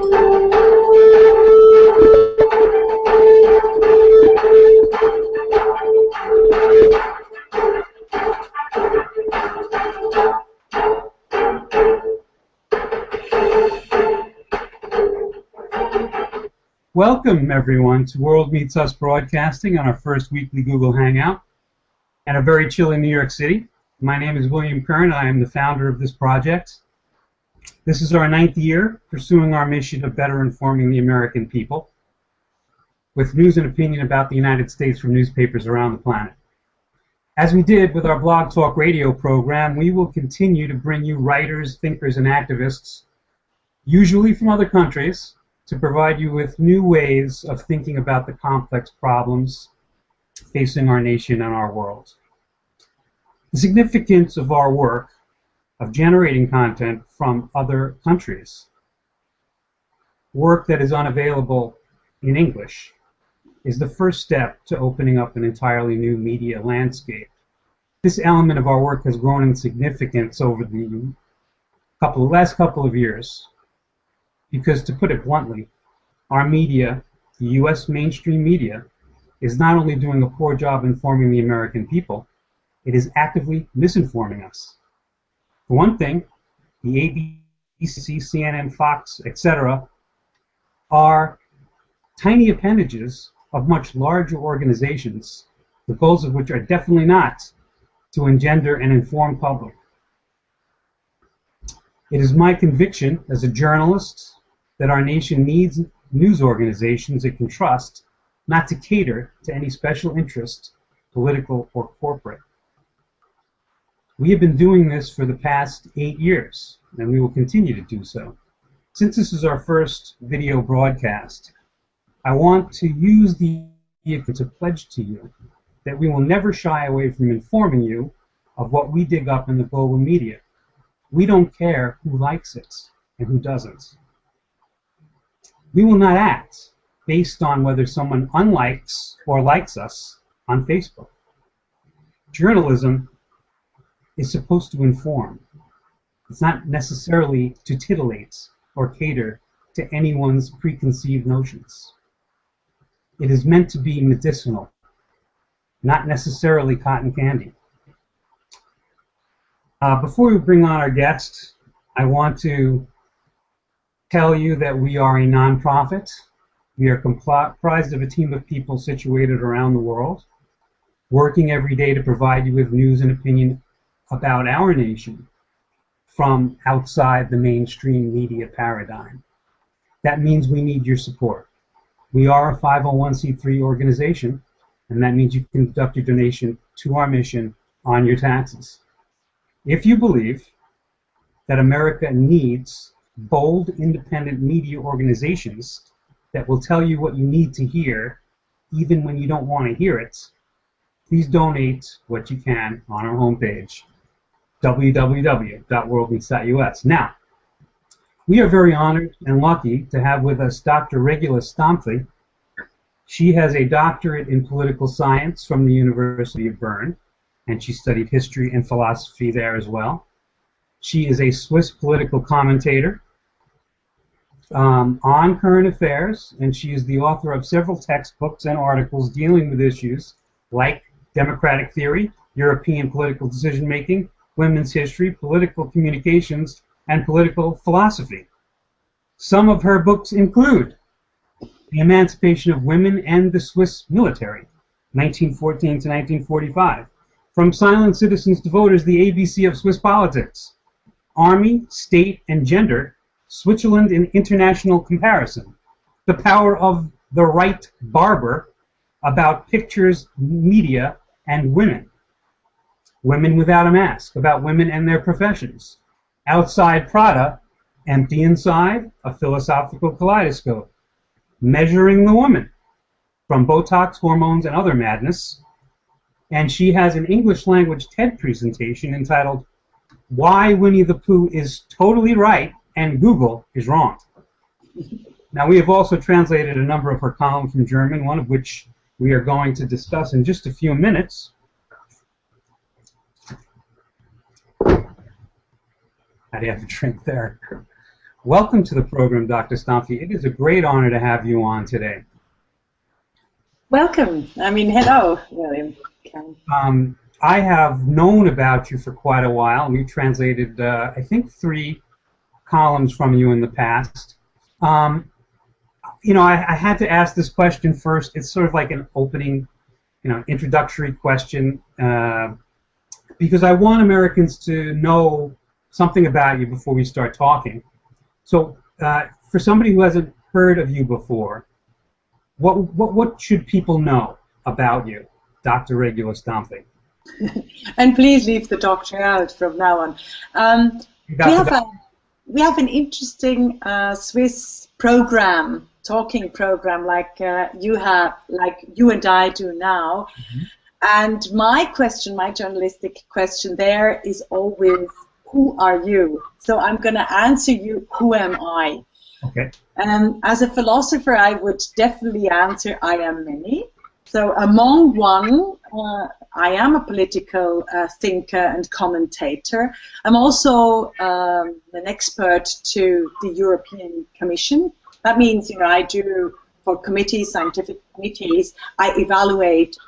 Welcome, everyone, to World Meets Us broadcasting on our first weekly Google Hangout in a very chilly New York City. My name is William Kern. I am the founder of this project. This is our 9th year pursuing our mission of better informing the American people with news and opinion about the United States from newspapers around the planet. As we did with our Blog Talk Radio program, we will continue to bring you writers, thinkers, and activists, usually from other countries, to provide you with new ways of thinking about the complex problems facing our nation and our world. The significance of our work of generating content from other countries, work that is unavailable in English, is the first step to opening up an entirely new media landscape. This element of our work has grown in significance over the last couple of years. Because, to put it bluntly, our media, the U.S. mainstream media, is not only doing a poor job informing the American people, it is actively misinforming us. For one thing, the ABC, CNN, Fox, etc. are tiny appendages of much larger organizations, the goals of which are definitely not to engender an informed public. It is my conviction as a journalist that our nation needs news organizations it can trust, not to cater to any special interest, political or corporate. We have been doing this for the past 8 years, and we will continue to do so. Since this is our first video broadcast, I want to use the vehicle to pledge to you that we will never shy away from informing you of what we dig up in the global media. We don't care who likes it and who doesn't. We will not act based on whether someone unlikes or likes us on Facebook. Journalism is supposed to inform. It's not necessarily to titillate or cater to anyone's preconceived notions. It is meant to be medicinal, not necessarily cotton candy. Before we bring on our guests, I want to tell you that we are a nonprofit. We are comprised of a team of people situated around the world, working every day to provide you with news and opinion about our nation from outside the mainstream media paradigm. That means we need your support. We are a 501c3 organization, and that means you can conduct your donation to our mission on your taxes. If you believe that America needs bold, independent media organizations that will tell you what you need to hear, even when you don't want to hear it, please donate what you can on our homepage, www.worldmeets.us. Now, we are very honored and lucky to have with us Dr. Regula Staempfli. She has a doctorate in political science from the University of Bern, and she studied history and philosophy there as well. She is a Swiss political commentator on current affairs, and she is the author of several textbooks and articles dealing with issues like democratic theory, European political decision-making, women's history, political communications, and political philosophy. Some of her books include The Emancipation of Women and the Swiss Military, 1914 to 1945, From Silent Citizens to Voters, The ABC of Swiss Politics, Army, State, and Gender, Switzerland in International Comparison, The Power of the Right Barber, about pictures, media, and women, Women Without a Mask, about women and their professions, Outside Prada, Empty Inside, a philosophical kaleidoscope, Measuring the Woman, From Botox, Hormones, and Other Madness, and she has an English language TED presentation entitled Why Winnie the Pooh is Totally Right and Google is Wrong. Now, we have also translated a number of her columns from German, one of which we are going to discuss in just a few minutes. I have a drink there. Welcome to the program, Dr. Staempfli. It is a great honor to have you on today. Welcome. I mean, hello, William. I have known about you for quite a while. We translated, I think, 3 columns from you in the past. I had to ask this question first. It's sort of like an opening, introductory question, because I want Americans to know something about you before we start talking. So, for somebody who hasn't heard of you before, what should people know about you, Dr. Regula Staempfli? And please leave the doctor out from now on. We have an interesting Swiss program, talking program, like you and I do now. Mm-hmm. And my journalistic question there is always, who are you? So I'm going to answer you, who am I? Okay. As a philosopher, I would definitely answer, I am many. So among one, I am a political thinker and commentator. I'm also an expert to the European Commission. That means, I do, for committees, scientific committees, I evaluate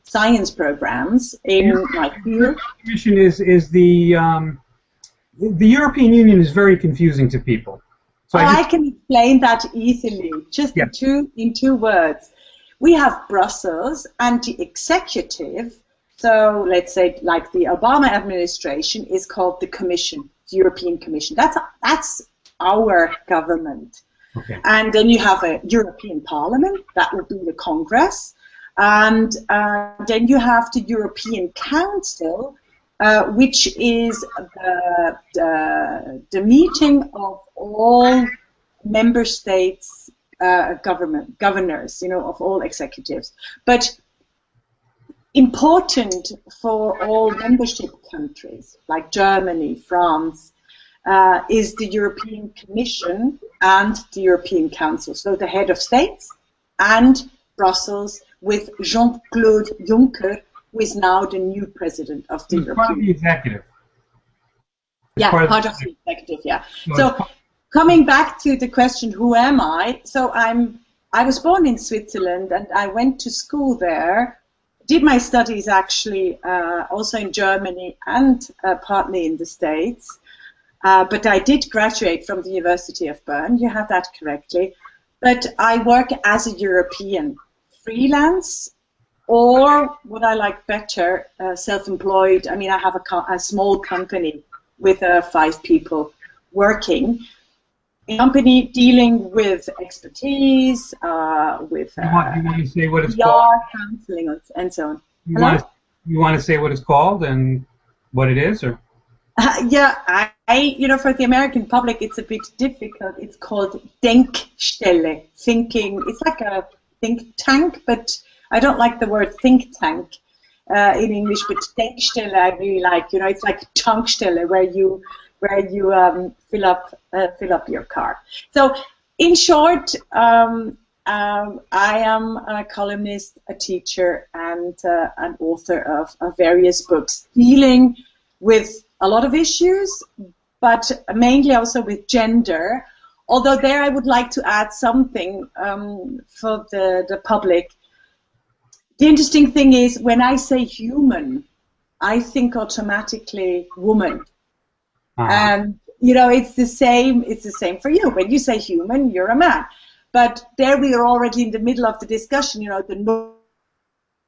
science programs in my field. The Commission is the European Union is very confusing to people. So I can explain that easily, just in two words. We have Brussels and the executive. So let's say, like the Obama administration is called the Commission, the European Commission. That's our government. Okay. And then you have a European Parliament, that would be the Congress. And then you have the European Council, which is the meeting of all member states' governors, of all executives. But important for all membership countries, like Germany, France, is the European Commission and the European Council. So the head of states and Brussels with Jean-Claude Juncker, who is now the new president of the European Part of the executive. Part of the executive, yeah. So coming back to the question, who am I? So I was born in Switzerland and I went to school there, did my studies actually also in Germany and partly in the States. But I did graduate from the University of Bern, you have that correctly. But I work as a European, freelance, or what I like better, self-employed. I mean, I have a small company with 5 people working. A company dealing with expertise, with you want to say what it's PR, called? counseling, and so on. You want to say what it's called and what it is, or? For the American public, it's a bit difficult. It's called Denkstelle, thinking. It's like a think tank, but I don't like the word think tank in English. But Denkstelle, I really like. It's like Tankstelle, where you fill up your car. So, in short, I am a columnist, a teacher, and an author of various books dealing with a lot of issues, but mainly also with gender. Although there I would like to add something for the public. The interesting thing is when I say human, I think automatically woman. And it's the same for you. When you say human, you're a man. But there we are already in the middle of the discussion, the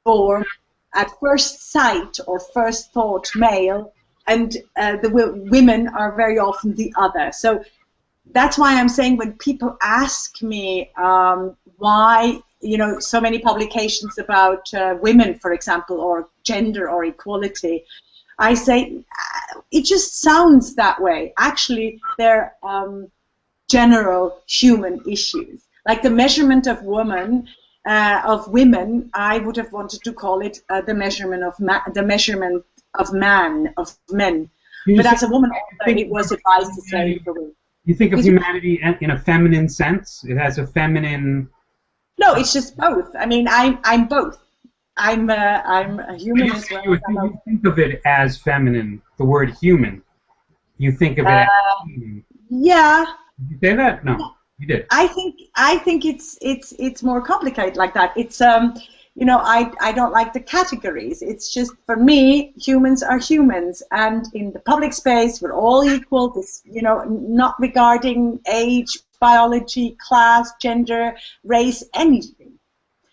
norm at first sight or first thought male, and the women are very often the other. So that's why I'm saying when people ask me why, so many publications about women, for example, or gender or equality, I say it just sounds that way. Actually, they're general human issues. Like the measurement of women, I would have wanted to call it the measurement of men. But as a woman, also, it was advised to say for women. You think of humanity in a feminine sense? It has a feminine. No, it's just both. I mean, I'm both. I'm a human as well. You think of it as feminine. The word human. You think of it as human. Yeah, Did you say that? No, you did. I think it's more complicated like that. It's you know, I don't like the categories. It's just, for me, humans are humans, and in the public space we're all equal. This, you know, not regarding age, biology, class, gender, race, anything.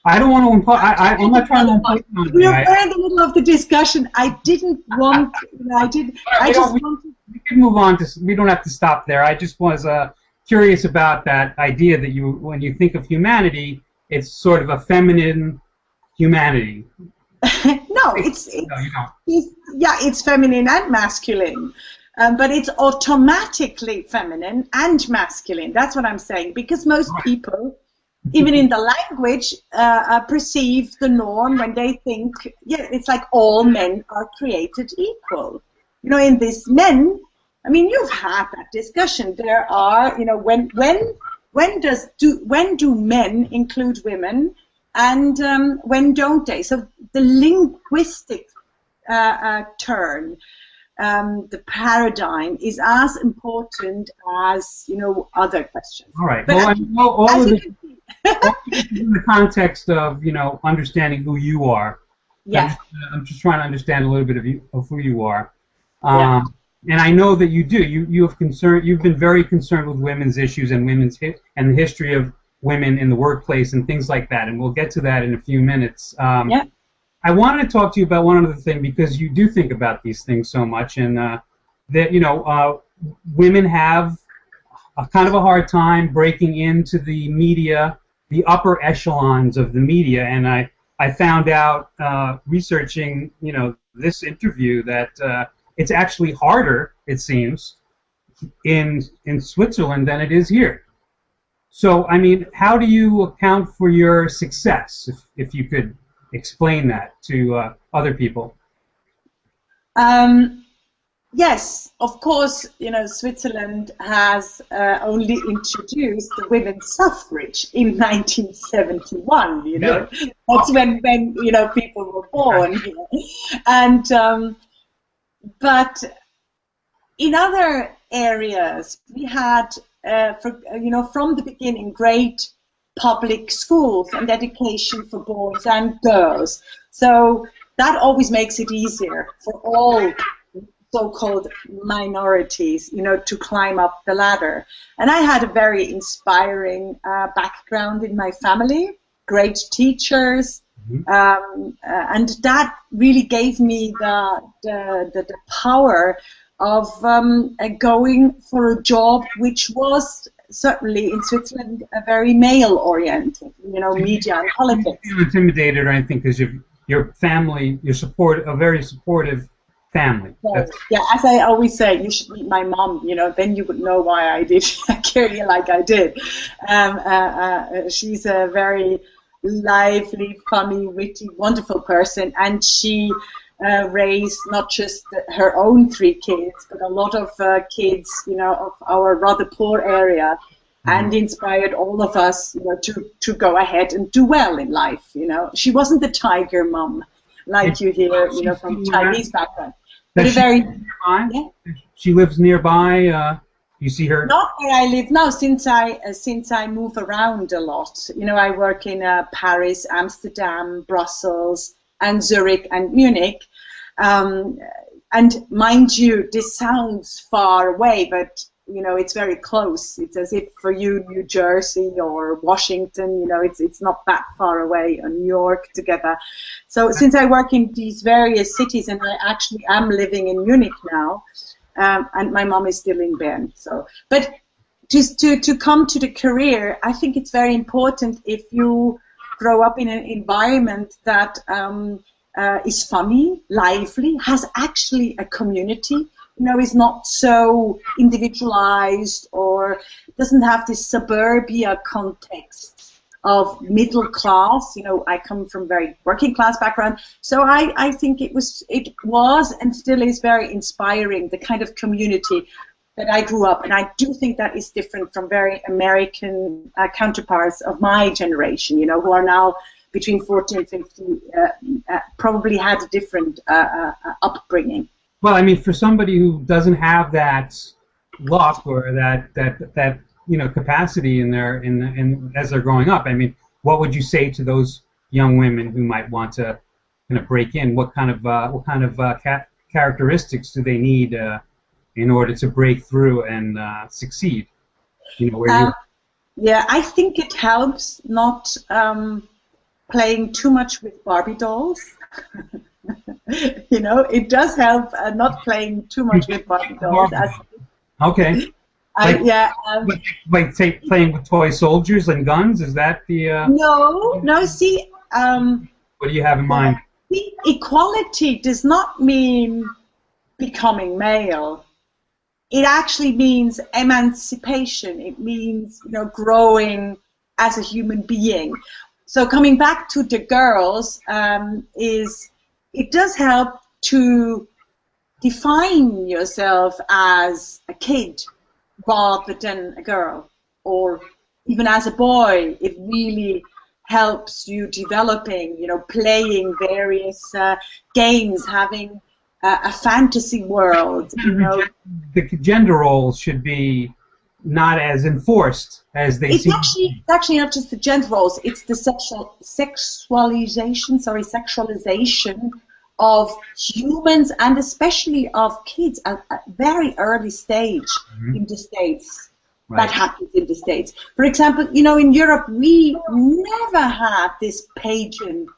I don't want to impose. I'm not trying to impose on you. We're in the middle of the discussion. I didn't want. You know, I did. I just wanted. We can move on to. We don't have to stop there. I just was curious about that idea that you, when you think of humanity, it's sort of a feminine humanity. No, it's no, you don't. Yeah, it's feminine and masculine, but it's automatically feminine and masculine. That's what I'm saying, because most people, even in the language, perceive the norm when they think, yeah, it's like all men are created equal. You know, in this men, I mean, you've had that discussion. There are, you know, when do men include women, and when don't they? So the linguistic turn, the paradigm is as important as, you know, other questions. All right. But well, all of this in the context of, you know, understanding who you are. Yes. I'm just trying to understand a little bit of who you are. Yeah. And I know that you do. You've been very concerned with women's issues and and the history of women in the workplace and things like that. And we'll get to that in a few minutes. Yeah. I wanted to talk to you about one other thing, because you do think about these things so much, and that, you know, women have a kind of a hard time breaking into the media, the upper echelons of the media. And I found out researching, you know, this interview that it's actually harder, it seems, in Switzerland than it is here. So, I mean, how do you account for your success, if you could explain that to other people? Yes, of course, you know, Switzerland has only introduced the women's suffrage in 1971, you know. Yeah. That's when, you know, people were born here. And, but in other areas, we had, you know, from the beginning, great public schools and education for boys and girls. So that always makes it easier for all so-called minorities, you know, to climb up the ladder. And I had a very inspiring background in my family, great teachers, and that really gave me the power of going for a job which was certainly in Switzerland a very male-oriented, you know, media and politics. You feel intimidated or anything because your family, a very supportive family. Yeah, as I always say, you should meet my mom, you know, then you would know why I did carry like I did. She's a very lively, funny, witty, wonderful person, and she raised not just her own 3 kids, but a lot of kids, you know, of our rather poor area, and inspired all of us, you know, to go ahead and do well in life. You know, she wasn't the tiger mom like you hear, you know, from Chinese background. But She lives nearby. You see her? Not where I live now, since I move around a lot. You know, I work in Paris, Amsterdam, Brussels, and Zurich and Munich. And mind you, this sounds far away, but you know, it's very close. It's as if for you, New Jersey or Washington, you know, it's not that far away, or New York together. So since I work in these various cities, and I actually am living in Munich now, and my mom is still in Bern. So, but just to come to the career, I think it's very important if you grow up in an environment that is funny, lively, has actually a community, you know, is not so individualized or doesn't have this suburbia context of middle class. You know, I come from very working class background, so I think it was and still is very inspiring, the kind of community that I grew up, and I do think that is different from very American counterparts of my generation, you know, who are now between 40 and 50, probably had a different upbringing. Well, I mean, for somebody who doesn't have that luck or that capacity in as they're growing up. I mean, what would you say to those young women who might want to kind of break in? What kind of characteristics do they need in order to break through and succeed? Yeah, I think it helps not playing too much with Barbie dolls. It does help not playing too much with Barbie dolls. Okay. Playing with toy soldiers and guns. Is that the? No. See. What do you have in mind? Equality does not mean becoming male. It actually means emancipation. It means growing as a human being. So coming back to the girls, it does help to define yourself as a kid rather than a girl, or even as a boy. It really helps you developing, playing various games, having a fantasy world. The gender roles should be not as enforced as they seem. It's actually not just the gender roles. It's the sexualization of humans, and especially of kids at a very early stage in the States. Right. That happens in the States. For example, in Europe, we never had this pageant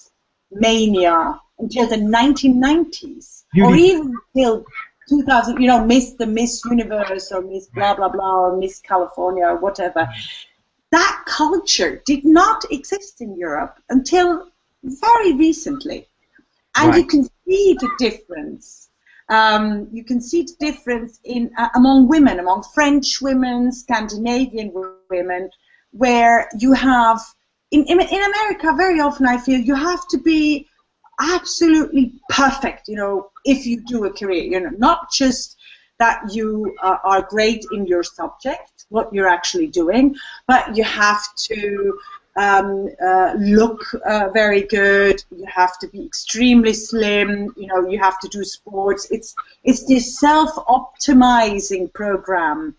mania until the 1990s, or even till 2000. The Miss Universe or Miss blah blah blah or Miss California or whatever. That culture did not exist in Europe until very recently. And you can see the difference. You can see the difference among women, among French women, Scandinavian women, where you have, in America, very often I feel you have to be absolutely perfect, if you do a career, not just that you are great in your subject, what you're actually doing, but you have to look very good. You have to be extremely slim. You have to do sports. It's this self-optimizing program,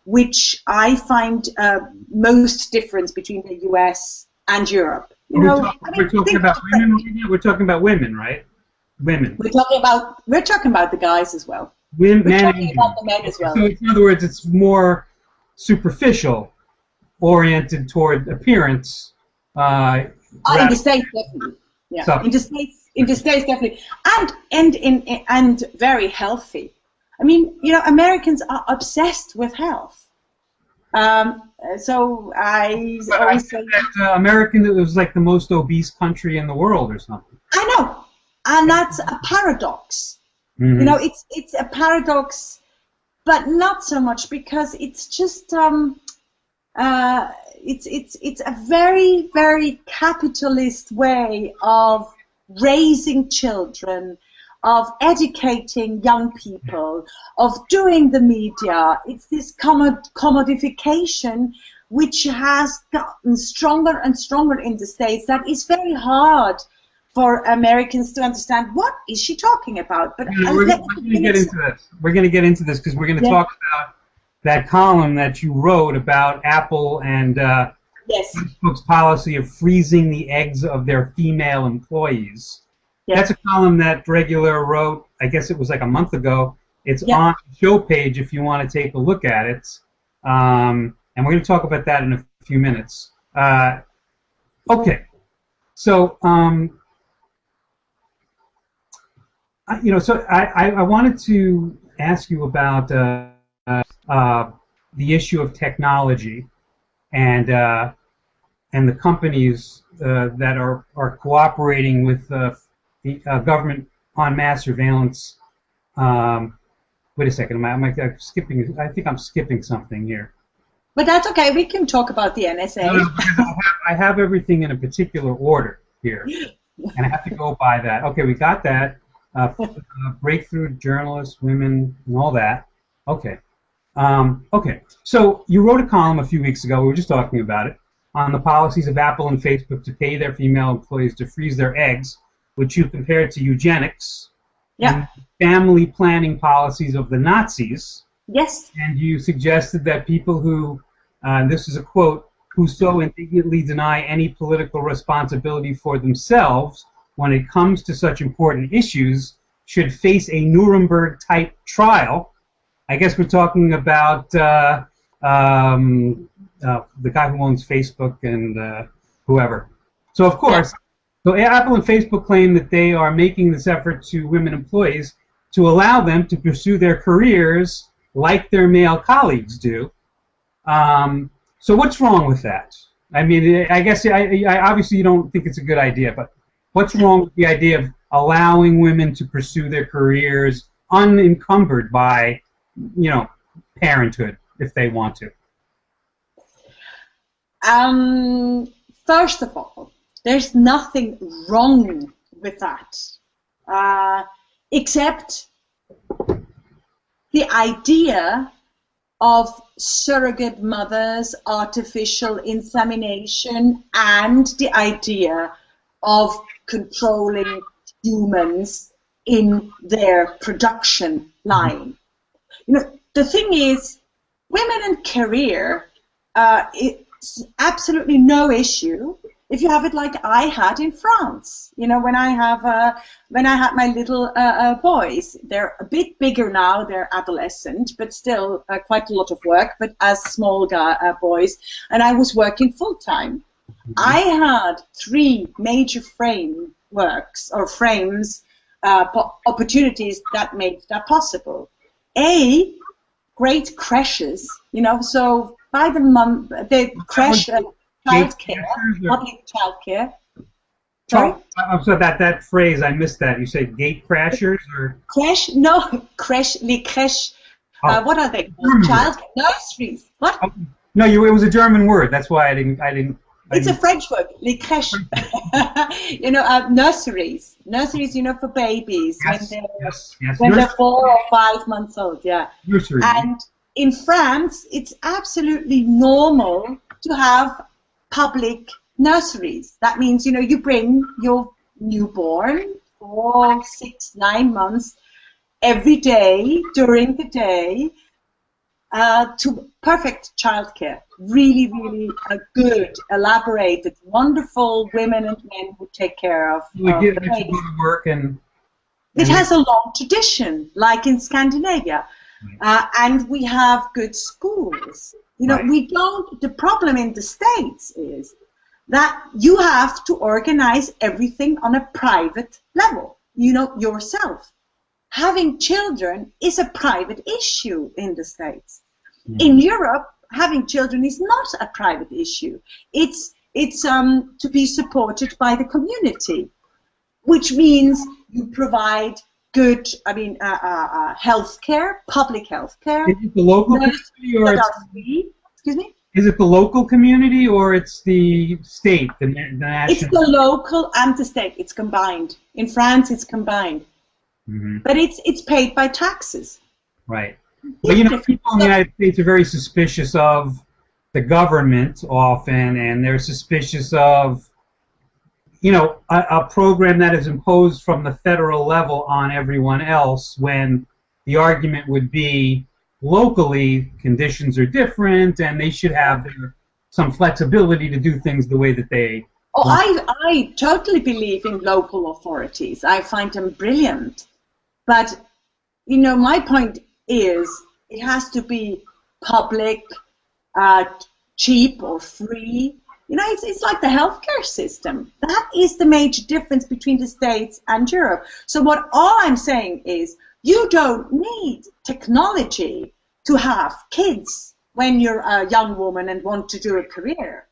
which I find most difference between the U.S. and Europe. We're talking about women. We're talking about women, right? Women. We're talking about the guys as well. We're talking about the men as well. So in other words, it's more superficial, oriented toward appearance. In the States, definitely. Yeah. So, in the States, definitely, and very healthy. I mean, Americans are obsessed with health. So I always say that American was like the most obese country in the world, or something. I know, and that's a paradox. Mm-hmm. It's a paradox, but not so much, because it's just it's a very, very capitalist way of raising children, of educating young people, of doing the media. It's this commodification which has gotten stronger and stronger in the States, that is very hard for Americans to understand. What is she talking about? But we're going to get into this. We're going to get into this because we're going to talk about that column that you wrote about Apple and Facebook's policy of freezing the eggs of their female employees. Yes. That's a column that Regula wrote, I guess it was like a month ago. It's on the show page if you want to take a look at it. And we're going to talk about that in a few minutes. Okay. So, I wanted to ask you about the issue of technology and the companies that are cooperating with the government on mass surveillance. Wait a second, I'm skipping. I think I'm skipping something here. But that's okay. We can talk about the NSA. No, I have everything in a particular order here, and I have to go by that. Okay, we got that. Breakthrough journalists, women, and all that. Okay. Okay. So you wrote a column a few weeks ago. We were just talking about it, on the policies of Apple and Facebook to pay their female employees to freeze their eggs, which you compared to eugenics. And family planning policies of the Nazis. Yes. And you suggested that people who this is a quote, who so indignantly deny any political responsibility for themselves when it comes to such important issues should face a Nuremberg-type trial. I guess we're talking about the guy who owns Facebook and whoever. So, of course, so Apple and Facebook claim that they are making this effort to women employees to allow them to pursue their careers like their male colleagues do. So what's wrong with that? I mean, I guess I obviously you don't think it's a good idea, but what's wrong with the idea of allowing women to pursue their careers unencumbered by, you know, parenthood if they want to? First of all, there's nothing wrong with that, except the idea of surrogate mothers, artificial insemination, and the idea of controlling humans in their production line. You know, the thing is, women and career, it's absolutely no issue if you have it like I had in France. You know, when I had my little boys, they're a bit bigger now, they're adolescent, but still quite a lot of work, but as small boys, and I was working full-time. I had 3 major frameworks or frames, opportunities that made that possible. Great creches, you know, so by the month, the creche, childcare, public childcare. Sorry? I'm sorry, that phrase, I missed that. You said gate crashers or? Creche? No, creche, les crèches. What are they called? Child nurseries. What? Oh, no, it was a German word. That's why I didn't. It's a French word, les crèches. You know, nurseries. Nurseries, you know, for babies. Yes, when when they're 4 or 5 months old, yeah. Nursery. And in France, it's absolutely normal to have public nurseries. That means, you know, you bring your newborn 4, 6, 9 months every day during the day to perfect childcare. Really, really good, elaborated, wonderful women and men who take care of the baby. Go to work and it has a long tradition, like in Scandinavia. And we have good schools. You know, we don't, the problem in the States is that you have to organize everything on a private level, you know, yourself. Having children is a private issue in the States. In Europe, having children is not a private issue. It's to be supported by the community, which means you provide good, health care, public health care. Is it the local community or Excuse me? Is it the local community or it's the state, the national? It's the local and the state. It's combined. In France, it's combined. But it's paid by taxes. Right. Well, you know, people in the United States are very suspicious of the government often, and they're suspicious of, you know, a program that is imposed from the federal level on everyone else, when the argument would be locally conditions are different and they should have some flexibility to do things the way that they want. I totally believe in local authorities. I find them brilliant. But, you know, my point is it has to be public, cheap or free. You know, it's like the healthcare system. That is the major difference between the States and Europe. So all I'm saying is you don't need technology to have kids when you're a young woman and want to do a career.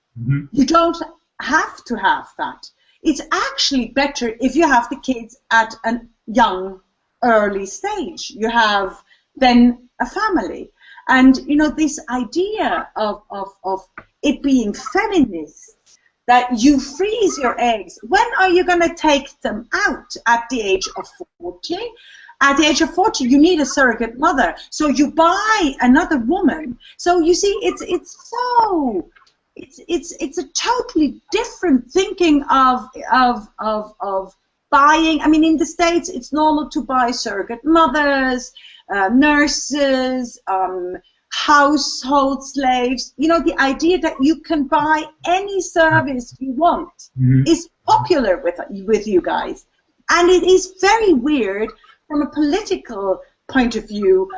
You don't have to have that. It's actually better if you have the kids at a young, early stage. You have then a family. And, you know, this idea of it being feminist, that you freeze your eggs. When are you going to take them out? At the age of 40? At the age of 40, you need a surrogate mother. So you buy another woman. So you see, it's a totally different thinking of buying. I mean, in the States, it's normal to buy surrogate mothers, nurses, household slaves. You know, the idea that you can buy any service you want is popular with you guys. And it is very weird from a political point of view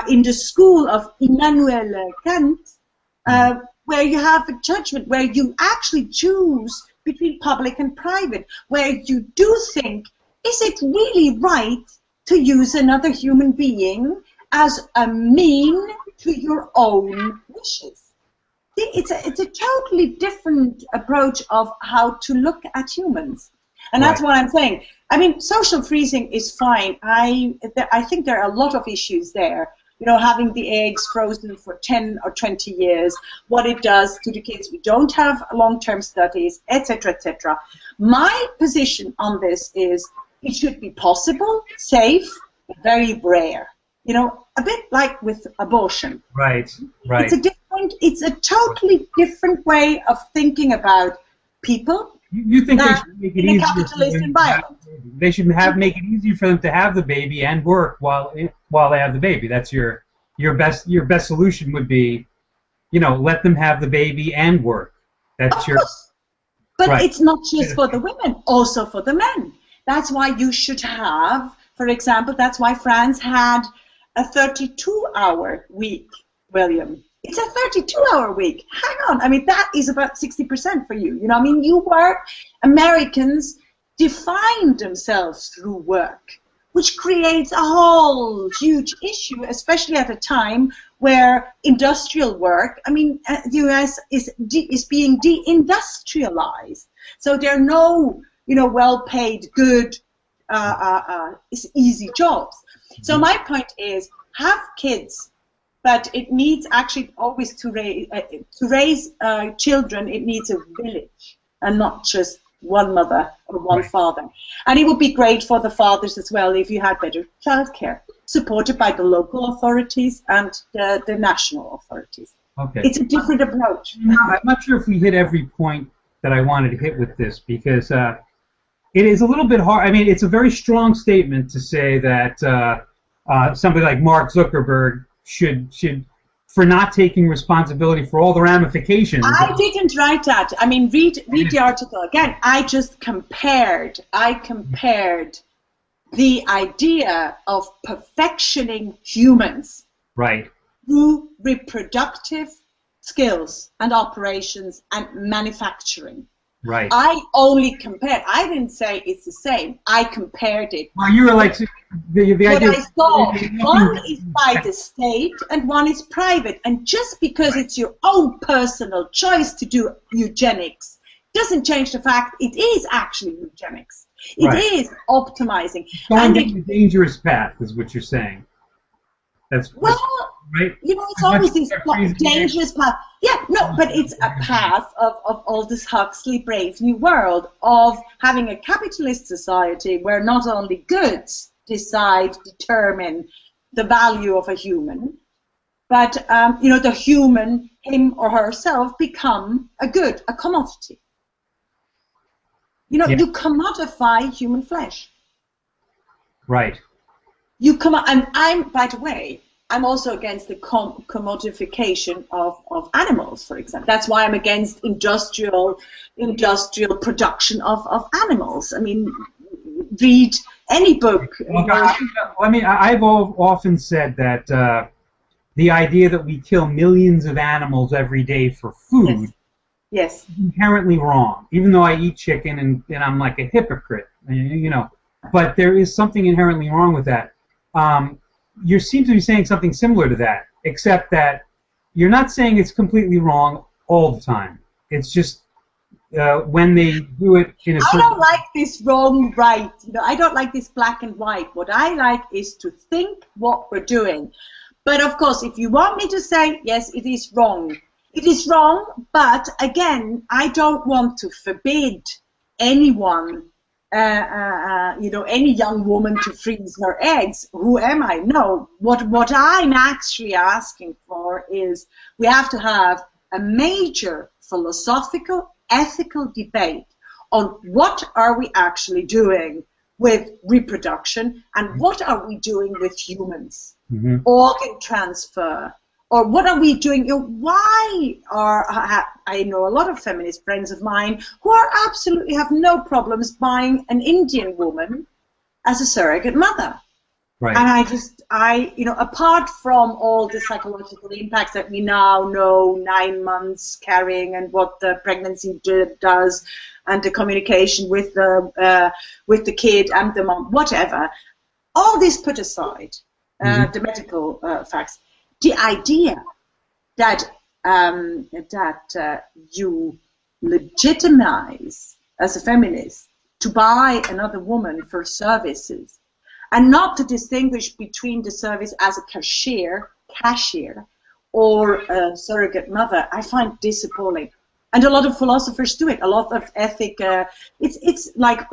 in the school of Immanuel Kant, where you have a judgment, where you actually choose between public and private, where you do think, is it really right to use another human being as a mean to your own wishes? It's a totally different approach of how to look at humans. And that's what I'm saying. I mean, social freezing is fine. I think there are a lot of issues there. You know, having the eggs frozen for 10 or 20 years, what it does to the kids. We don't have long-term studies, etc., etc. My position on this is it should be possible, safe, but very rare. You know, a bit like with abortion. Right. It's a totally different way of thinking about people. You think they should make it in a easier capitalist environment? They should make it easier for them to have the baby and work while they have the baby. That's your best solution would be, you know, let them have the baby and work. That's of course. But it's not just for the women, also for the men. That's why you should have, for example, that's why France had a 32-hour week, William. It's a 32-hour week. Hang on. I mean, that is about 60% for you. You know, I mean, Americans define themselves through work, which creates a whole huge issue, especially at a time where industrial work, I mean, the U.S. is being deindustrialized. So there are no, you know, well-paid, good, easy jobs. So my point is, have kids. But it needs actually always to raise children. It needs a village and not just one mother or one father. And it would be great for the fathers as well if you had better childcare, supported by the local authorities and the national authorities. Okay, it's a different approach. I'm not sure if we hit every point that I wanted to hit with this because it is a little bit hard. I mean, it's a very strong statement to say that somebody like Mark Zuckerberg should for not taking responsibility for all the ramifications. I didn't write that. I mean, read the article again. I just compared the idea of perfectioning humans through reproductive skills and operations and manufacturing. Right. I only compared. I didn't say it's the same. I compared it. Well, you were like the what idea. I saw, one is by the state and one is private. And just because it's your own personal choice to do eugenics doesn't change the fact it is actually eugenics. It is optimizing. Going down the dangerous path is what you're saying. That's right. You know, it's always this dangerous path. Yeah, no, but it's a path of Aldous Huxley, Brave New World, of having a capitalist society where not only goods determine the value of a human, but you know, the human, him or herself, become a good, a commodity. You know, you commodify human flesh. Right. And I'm, by the way, I'm also against the commodification of animals, for example. That's why I'm against industrial production of animals. I mean, read any book. I've often said that the idea that we kill millions of animals every day for food is inherently wrong. Even though I eat chicken and I'm like a hypocrite, you know, but there is something inherently wrong with that. You seem to be saying something similar to that, except that you're not saying it's completely wrong all the time. It's just when they do it in a certain... I don't like this wrong, right. You know, I don't like this black and white. What I like is to think what we're doing. But of course, if you want me to say, yes, it is wrong. It is wrong, but again, I don't want to forbid anyone you know, any young woman to freeze her eggs. Who am I? No. What I'm actually asking for is we have to have a major philosophical, ethical debate on what are we actually doing with reproduction and what are we doing with humans. Organ transfer, Or what are we doing? You know, why are I know a lot of feminist friends of mine who are absolutely have no problems buying an Indian woman as a surrogate mother. Right. And you know, apart from all the psychological impacts that we now know, 9 months carrying and what the pregnancy does, and the communication with the kid and the mom, whatever, all this put aside, the medical facts, the idea that you legitimize as a feminist to buy another woman for services, and not to distinguish between the service as a cashier, or a surrogate mother, I find disappalling. And a lot of philosophers do it. A lot of ethic. It's like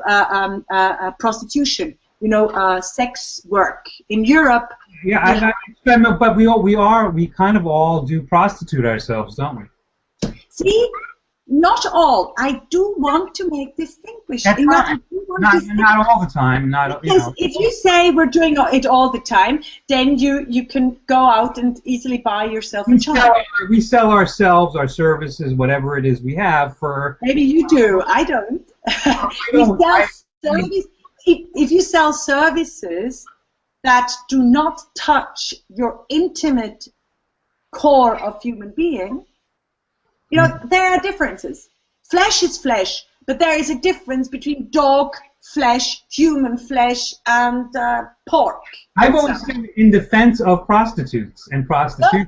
prostitution. You know, sex work in Europe. Yeah, but we kind of all do prostitute ourselves, don't we? See, not all. I do want to make distinguish. That's right. Not all the time. Because if you say we're doing it all the time, then you can go out and easily buy yourself a child. We sell ourselves, our services, whatever it is we have for. Maybe you do. I don't. If you sell services that do not touch your intimate core of human being, you know, there are differences. Flesh is flesh, but there is a difference between dog flesh, human flesh, and pork. I've always been in defense of prostitutes and prostitution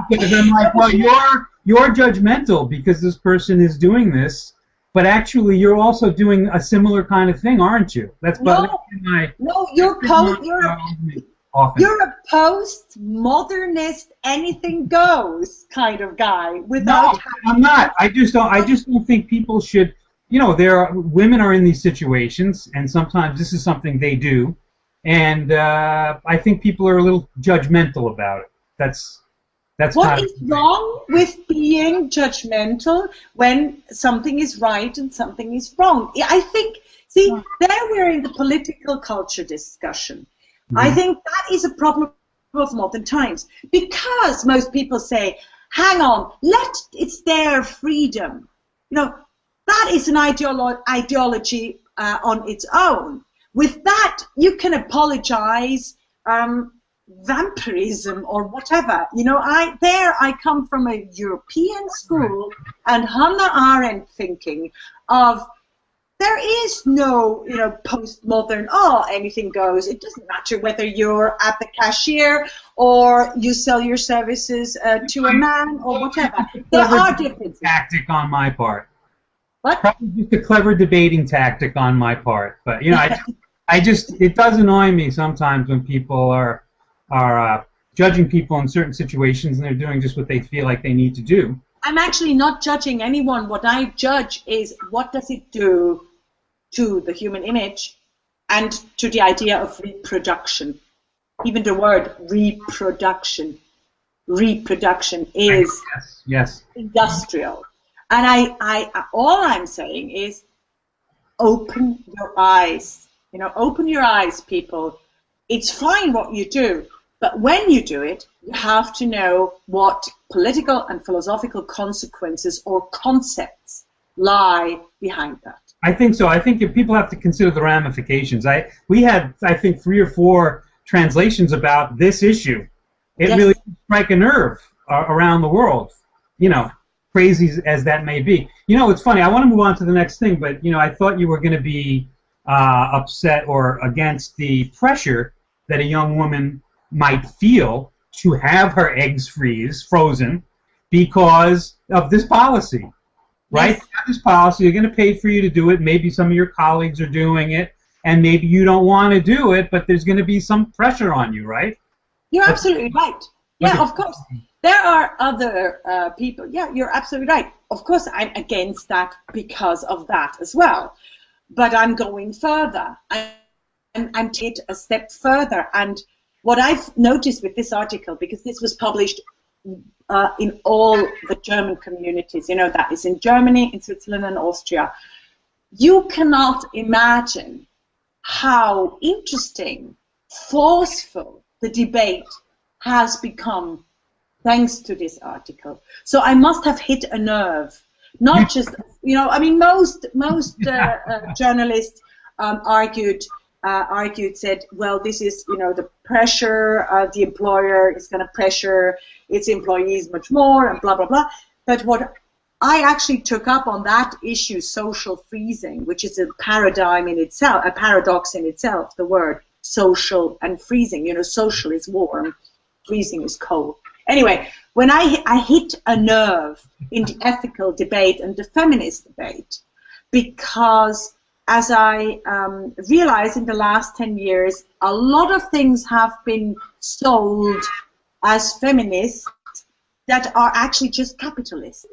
because I'm like, well, you're judgmental because this person is doing this, but actually you're also doing a similar kind of thing, aren't you? You're a post-modernist, anything goes kind of guy. No, I'm not. I just don't think people should. You know, women are in these situations, and sometimes this is something they do, and I think people are a little judgmental about it. That's what is wrong with being judgmental when something is right and something is wrong? I think. See, there we're in the political culture discussion. I think that is a problem of modern times, because most people say, hang on, it's their freedom. You know, that is an ideology on its own. With that, you can apologize vampirism or whatever. You know, I come from a European school and Hannah Arendt thinking of there is no, you know, postmodern, anything goes. It doesn't matter whether you're at the cashier or you sell your services to a man or whatever. There are differences. Tactic on my part. What? Probably just a clever debating tactic on my part. But, you know, it does annoy me sometimes when people are judging people in certain situations and they're doing just what they feel like they need to do. I'm actually not judging anyone. What I judge is what does it do to the human image and to the idea of reproduction. Even the word reproduction is yes. industrial. And all I'm saying is open your eyes. You know, open your eyes, people. It's fine what you do, but when you do it, you have to know what political and philosophical consequences or concepts lie behind that. I think so. I think if people have to consider the ramifications. We had, I think, 3 or 4 translations about this issue. It really strike a nerve around the world, you know, crazy as that may be. You know, it's funny. I want to move on to the next thing, but, you know, I thought you were going to be upset or against the pressure that a young woman might feel to have her eggs frozen because of this policy, right? Yes. This policy, they're going to pay for you to do it. Maybe some of your colleagues are doing it, and maybe you don't want to do it, but there's going to be some pressure on you, right? You're absolutely right. Yeah, of course. There are other people. Yeah, you're absolutely right. Of course, I'm against that because of that as well. But I'm going further. I'm taking it a step further. And what I've noticed with this article, because this was published in all the German communities, you know, that is in Germany, in Switzerland, and Austria, you cannot imagine how interesting, forceful the debate has become thanks to this article. So I must have hit a nerve. Not just, I mean, most journalists said, well, this is, the pressure, the employer is going to pressure its employees much more, and blah, blah, blah. But what I actually took up on that issue, social freezing, which is a paradigm in itself, a paradox in itself, the word social and freezing. Social is warm, freezing is cold. Anyway, when I hit a nerve in the ethical debate and the feminist debate, because as I realized in the last 10 years, a lot of things have been sold as feminist that are actually just capitalist.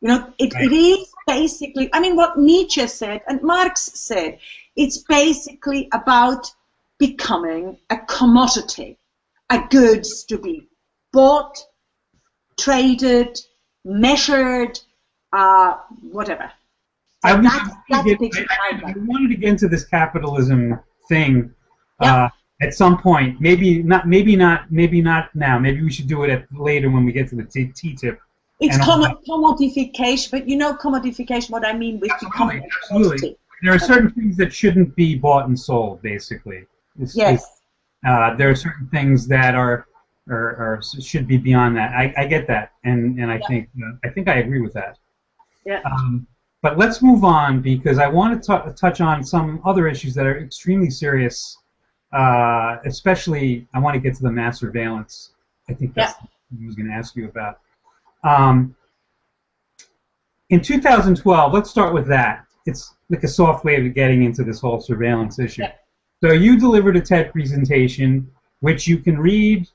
It is basically, I mean, what Nietzsche said and Marx said, it's basically about becoming a commodity, a goods to be bought, traded, measured, whatever. I wanted to get into this capitalism thing at some point. Maybe not now. Maybe we should do it later when we get to the T-tip. It's commodification, but commodification, what I mean with becoming a commodity. There are certain things that shouldn't be bought and sold, basically. There are certain things that are should be beyond that. I get that, and I think I agree with that. Yeah. But let's move on, because I want to touch on some other issues that are extremely serious. Especially, I want to get to the mass surveillance. I think that's what I was going to ask you about. In 2012, let's start with that. It's like a soft way of getting into this whole surveillance issue. Yeah. So you delivered a TED presentation, which you can read,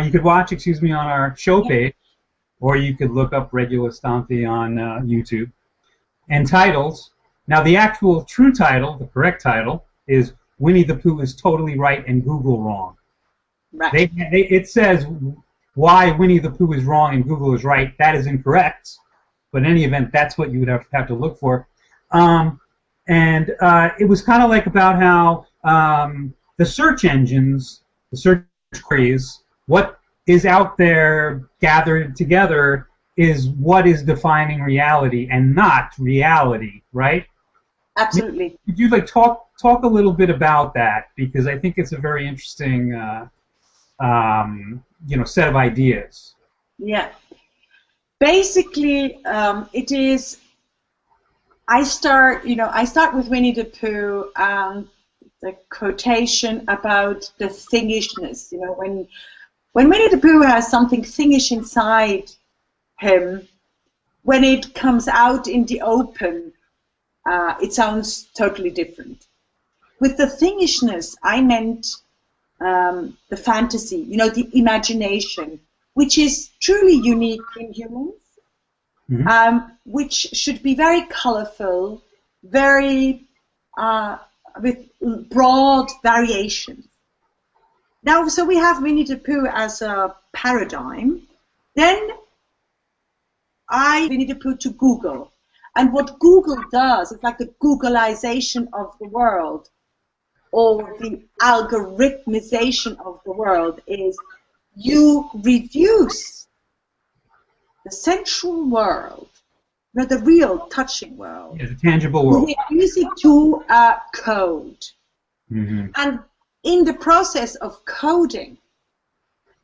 you could watch, on our show page, or you could look up Regula Staempfli on YouTube, entitled, now the actual true title, the correct title, is Winnie the Pooh is totally right and Google wrong. Right. It says why Winnie the Pooh is wrong and Google is right. That is incorrect. But in any event, that's what you would have to look for. It was kind of like about how the search engines, the search queries, what is out there gathered together is what is defining reality and not reality, right? Absolutely. Could you talk a little bit about that, because I think it's a very interesting set of ideas. Yeah. Basically, it is. I start with Winnie the Pooh and the quotation about the thingishness. When Winnie the Pooh has something thingish inside him, when it comes out in the open, it sounds totally different. With the thingishness, I meant the fantasy, the imagination, which is truly unique in humans, which should be very colorful, very with broad variations. Now, so we have Winnie the Pooh as a paradigm. Then Winnie the Pooh to Google. And what Google does, it's like the Googleization of the world, or the algorithmization of the world, is you reduce the sensual world, the real touching world, the tangible world, you reduce it to a code. And in the process of coding,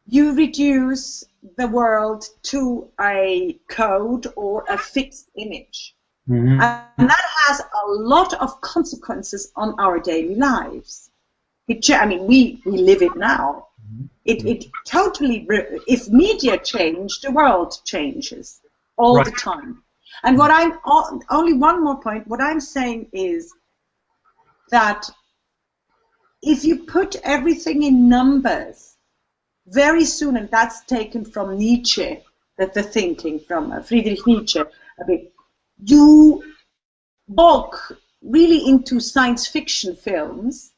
you reduce the world to a code or a fixed image. And that has a lot of consequences on our daily lives. We live it now. It totally, if media change, the world changes all the time. And only one more point, what I'm saying is that if you put everything in numbers, very soon, and that's taken from Nietzsche, the thinking from Friedrich Nietzsche, a bit, you walk really into science fiction films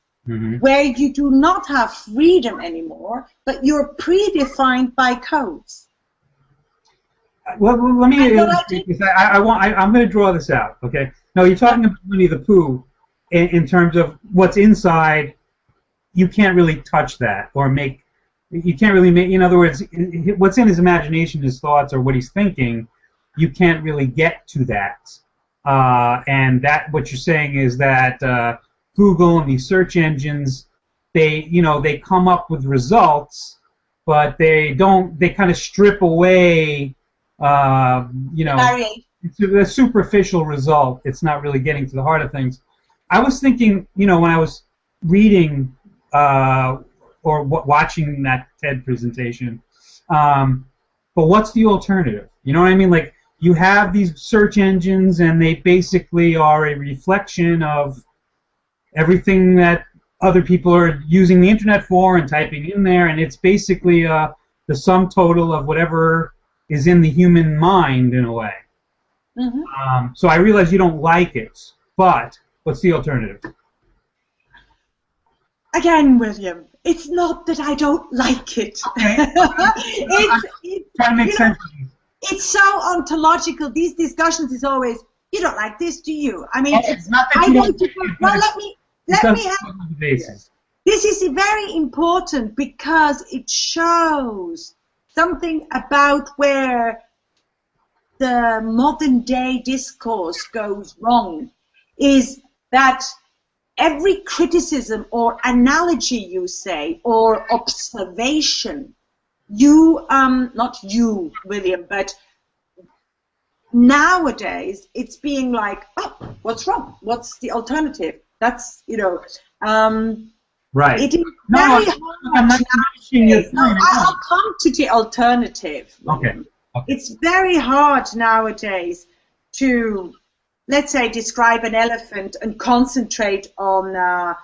where you do not have freedom anymore, but you're predefined by codes. Well, let me. I'm going to draw this out. Okay. Now you're talking about Winnie the Pooh in terms of what's inside. You can't really touch that or make you can't really make. In other words, what's in his imagination, his thoughts, or what he's thinking, you can't really get to that. And that what you're saying is that Google and these search engines, they come up with results, but they don't. They kind of strip away, it's a superficial result. It's not really getting to the heart of things. I was thinking, when I was reading or watching that TED presentation, but what's the alternative? You know what I mean? Like, you have these search engines, and they basically are a reflection of everything that other people are using the internet for and typing in there, and it's basically the sum total of whatever is in the human mind, in a way. Mm-hmm. So I realize you don't like it, but what's the alternative? Again, William, it's not that I don't like it. Okay. it's trying to make sense. It's so ontological. These discussions is always, you don't like this, do you? I mean, it's not that you don't. Well, let me have the basis. This is very important because it shows something about where the modern day discourse goes wrong, is that every criticism or analogy you say or observation, not you, William, but nowadays it's being like, oh, what's wrong? What's the alternative? That's, right. It is very hard. I'm not I'll come to the alternative. Okay. It's very hard nowadays to, let's say, describe an elephant and concentrate on the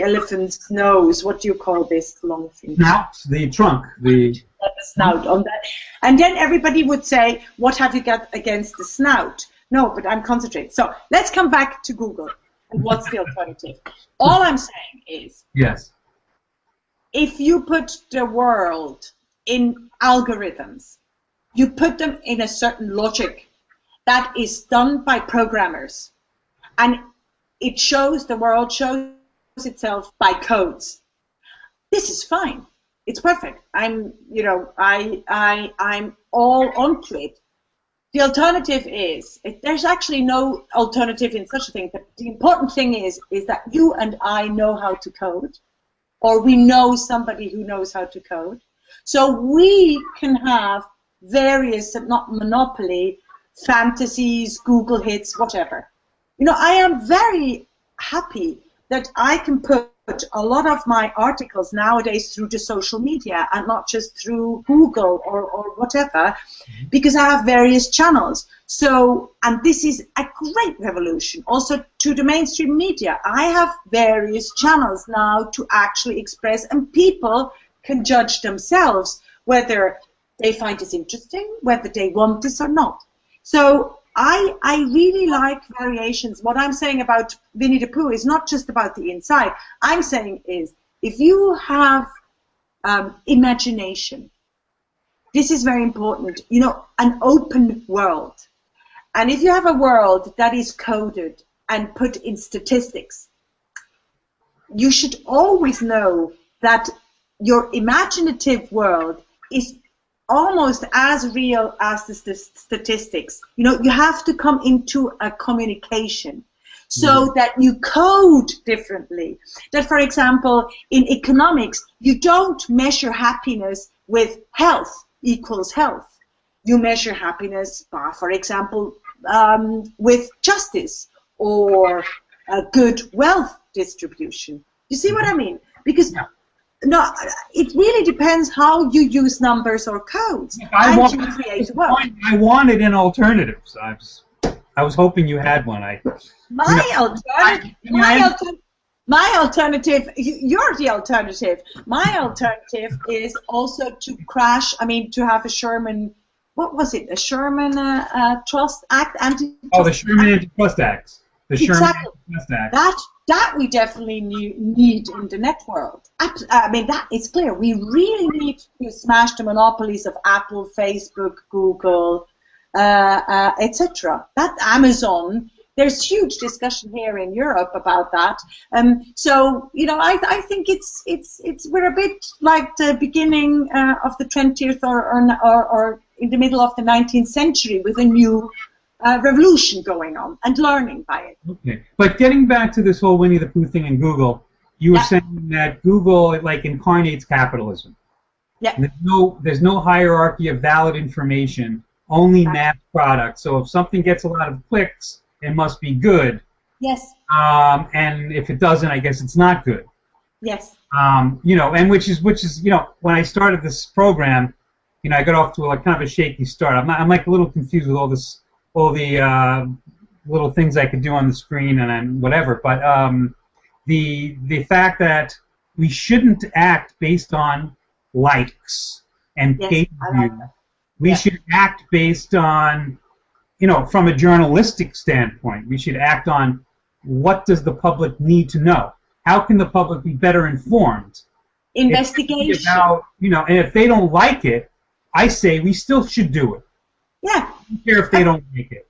elephant's nose. What do you call this long thing? Snout, the trunk, the snout on that. And then everybody would say, what have you got against the snout? No, but I'm concentrating. So let's come back to Google. And what's the alternative? All I'm saying is, yes, if you put the world in algorithms, you put them in a certain logic that is done by programmers, and it shows, the world shows itself by codes. This is fine. It's perfect. I'm all onto it. The alternative is, there's actually no alternative in such a thing, but the important thing is that you and I know how to code, or we know somebody who knows how to code. So we can have various, not monopoly, fantasies, Google hits, whatever. I am very happy that I can put a lot of my articles nowadays through the social media and not just through Google or whatever, because I have various channels. So, and this is a great revolution also to the mainstream media. I have various channels now to actually express, and people can judge themselves whether they find this interesting, whether they want this or not. So I really like variations. What I'm saying about Winnie the Pooh is not just about the inside. I'm saying is, if you have imagination, this is very important, an open world. And if you have a world that is coded and put in statistics, you should always know that your imaginative world is almost as real as the statistics. You have to come into a communication so that you code differently. That, for example, in economics, you don't measure happiness with health equals health. You measure happiness, for example, with justice or a good wealth distribution. You see what I mean? Because no, it really depends how you use numbers or codes. I wanted an alternative. So I was hoping you had one. My alternative, you're the alternative. My alternative is also to to have a Sherman, what was it? A Sherman Trust Act? The Sherman Antitrust Act. The Sherman Antitrust Act. That we definitely need in the net world. I mean, that is clear. We really need to smash the monopolies of Apple, Facebook, Google, etc. That Amazon there's huge discussion here in Europe about that. So I think we're a bit like the beginning of the 20th or in the middle of the 19th century with a new revolution going on and learning by it. Okay, but getting back to this whole Winnie the Pooh thing in Google, you were saying that Google incarnates capitalism. Yeah. There's no hierarchy of valid information, only mass products. So if something gets a lot of clicks, it must be good. Yes. And if it doesn't, I guess it's not good. Yes. And which is when I started this program, I got off to kind of a shaky start. I'm like a little confused with all the little things I could do on the screen and whatever. But the fact that we shouldn't act based on likes and page views. We should act based on, from a journalistic standpoint, we should act on what does the public need to know. How can the public be better informed? Investigation. And if they don't like it, I say we still should do it. Yeah. I don't care if they don't like it.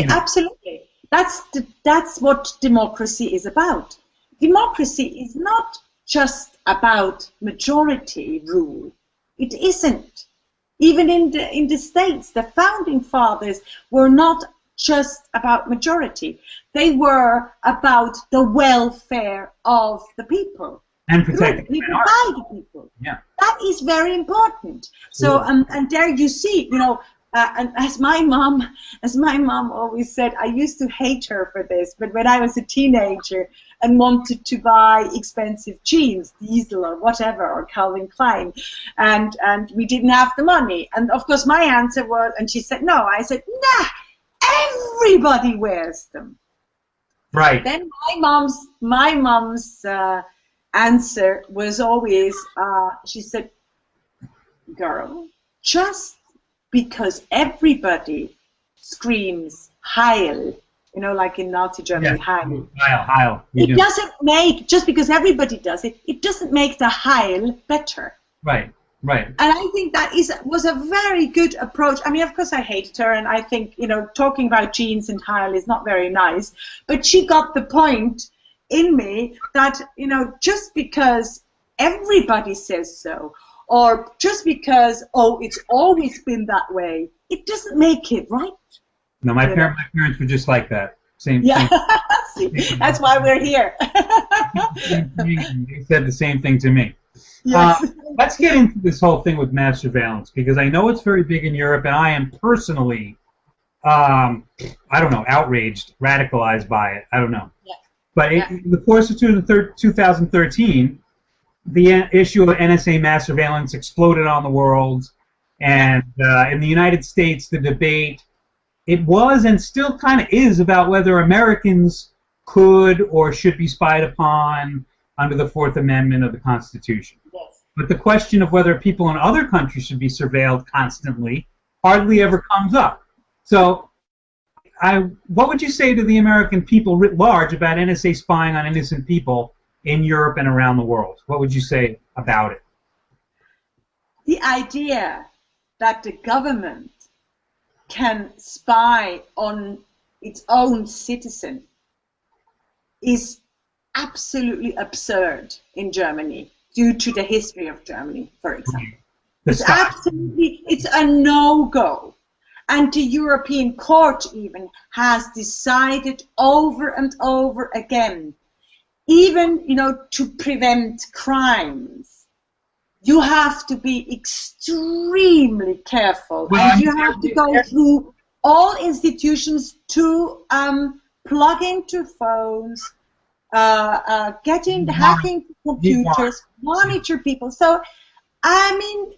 Absolutely. That's what democracy is about. Democracy is not just about majority rule. It isn't. Even in the States, the founding fathers were not just about majority. They were about the welfare of the people. And protecting the minority. By the people. Yeah. That is very important. So, and there you see, and as my mom always said, I used to hate her for this, but when I was a teenager and wanted to buy expensive jeans, Diesel or whatever, or Calvin Klein, and we didn't have the money, and of course my answer was, and she said no, I said, nah, everybody wears them. Right. Then my mom's answer was always, she said, girl, just because everybody screams Heil, like in Nazi Germany, Heil. Heil. It doesn't make, just because everybody does it, it doesn't make the Heil better. Right, right. And I think that was a very good approach. I mean, of course I hated her, and I think, talking about jeans and Heil is not very nice, but she got the point in me that, just because everybody says so, or just because, it's always been that way, it doesn't make it right. No, my parents were just like that. Same. See, that's why we're here. They said the same thing to me. Yes. Let's get into this whole thing with mass surveillance, because I know it's very big in Europe, and I am personally, outraged, radicalized by it. I don't know. Yeah. But in the course of 2013, the issue of NSA mass surveillance exploded on the world, and in the United States, the debate, it was and still kind of is about whether Americans could or should be spied upon under the Fourth Amendment of the Constitution. Yes. But the question of whether people in other countries should be surveilled constantly hardly ever comes up. So what would you say to the American people writ large about NSA spying on innocent people in Europe and around the world? What would you say about it? The idea that the government can spy on its own citizen is absolutely absurd in Germany due to the history of Germany, for example. It's a no-go. And the European Court even has decided over and over again, even, to prevent crimes, you have to be extremely careful. And you have to go through all institutions to plug into phones, hacking computers, monitor people. So, I mean,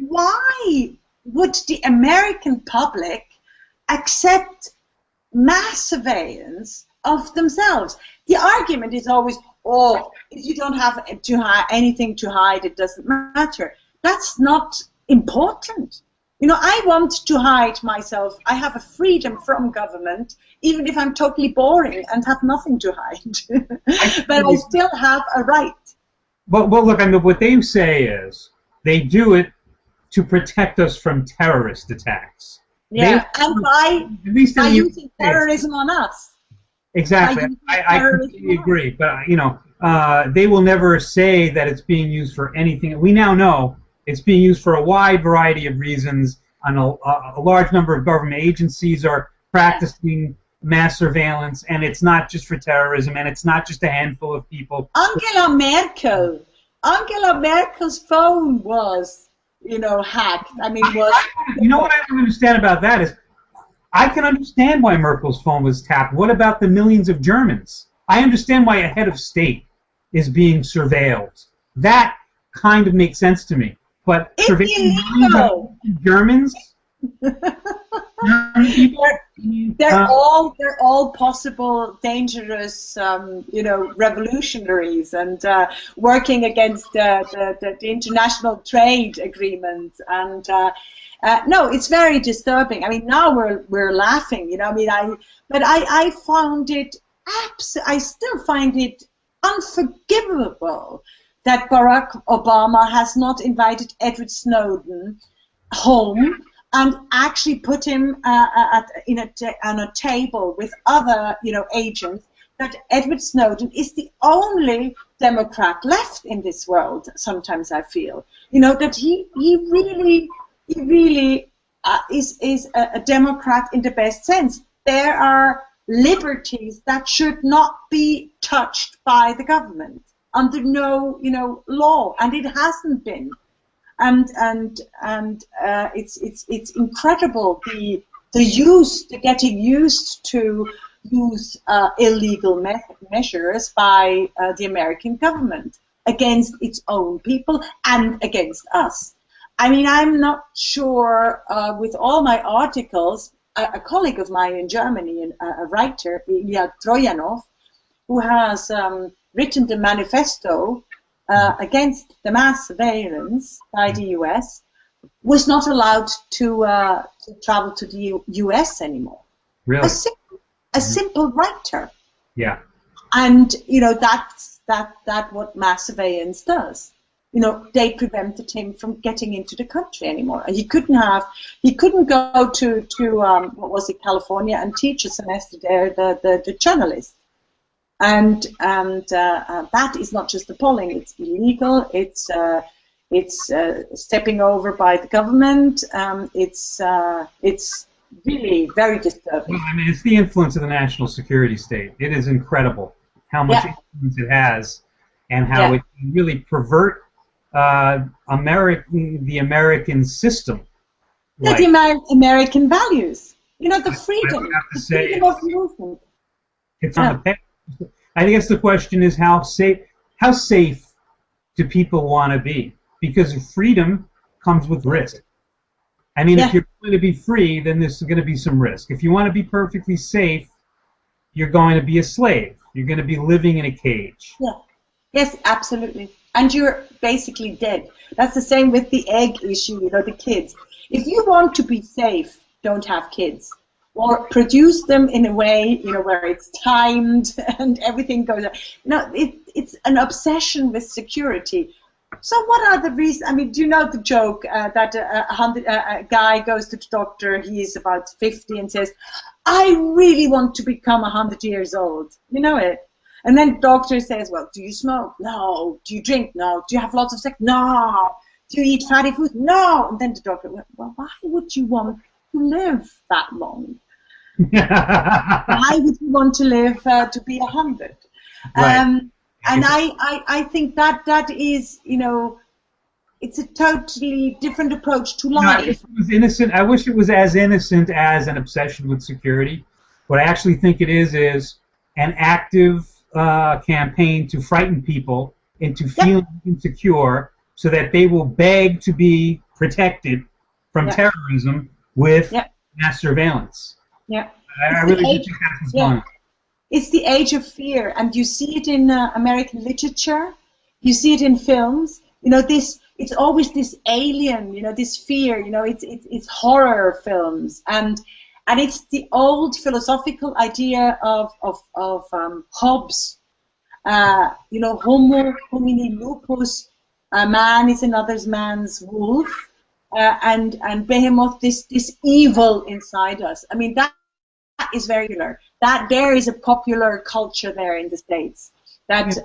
why would the American public accept mass surveillance of themselves? The argument is always, if you don't have anything to hide, it doesn't matter. That's not important. I want to hide myself. I have a freedom from government, even if I'm totally boring and have nothing to hide. But I still have a right. Well, look, what they say is they do it to protect us from terrorist attacks. Yeah, and at least by in the using United terrorism on us. Exactly. I completely agree. But, they will never say that it's being used for anything. We now know it's being used for a wide variety of reasons. And a large number of government agencies are practicing mass surveillance, and it's not just for terrorism, and it's not just a handful of people. Angela Merkel's phone was, hacked. I mean, you know what I don't understand about that is, I can understand why Merkel's phone was tapped. What about the millions of Germans? I understand why a head of state is being surveilled. That kind of makes sense to me. But surveilling millions of Germans? German people? They're all possible dangerous, revolutionaries and working against the international trade agreement. And no, it's very disturbing. I mean, now we're laughing, but I found it I still find it unforgivable that Barack Obama has not invited Edward Snowden home and actually put him on a table with other, agents. That Edward Snowden is the only Democrat left in this world. Sometimes I feel, that he really is a Democrat in the best sense. There are liberties that should not be touched by the government under no, law, and it hasn't been. And it's incredible the getting used to use illegal measures by the American government against its own people and against us. I mean, I'm not sure with all my articles. A colleague of mine in Germany, a writer, Ilya Troyanov, who has written the manifesto against the mass surveillance by the US, was not allowed to travel to the US anymore. Really? A simple writer. Yeah. And that's what mass surveillance does. They prevented him from getting into the country anymore. And he couldn't go to what was it, California, and teach a semester there, the journalist. And that is not just appalling; it's illegal. It's stepping over by the government. It's really very disturbing. Well, I mean, it's the influence of the national security state. It is incredible how much influence it has, and how it can really pervert the American system. The American values. The freedom of movement. It's on the page. I guess the question is how safe do people want to be? Because freedom comes with risk. I mean, if you're going to be free, then there's going to be some risk. If you want to be perfectly safe, you're going to be a slave. You're going to be living in a cage. Yeah. Yes, absolutely. And you're basically dead. That's the same with the egg issue, the kids. If you want to be safe, don't have kids. Or produce them in a way, where it's timed and everything goes. It's an obsession with security. So what are the reasons? I mean, do you know the joke that a guy goes to the doctor, he is about 50, and says, I really want to become 100 years old. You know it? And then the doctor says, well, do you smoke? No. Do you drink? No. Do you have lots of sex? No. Do you eat fatty food? No. And then the doctor went, well, why would you want to live that long? Why would you want to live to be 100? Right. And I think that is, it's a totally different approach to life. I wish it was innocent. I wish it was as innocent as an obsession with security. What I actually think it is an active campaign to frighten people into feeling insecure so that they will beg to be protected from terrorism with mass surveillance. Yeah. I really do think that's what's going on. It's the age of fear, and you see it in American literature. You see it in films. It's always this alien. This fear. It's horror films, and it's the old philosophical idea of Hobbes. Homo homini lupus. A man is another man's wolf. and behemoth, this evil inside us. I mean, that is very popular. That there is a popular culture there in the States. That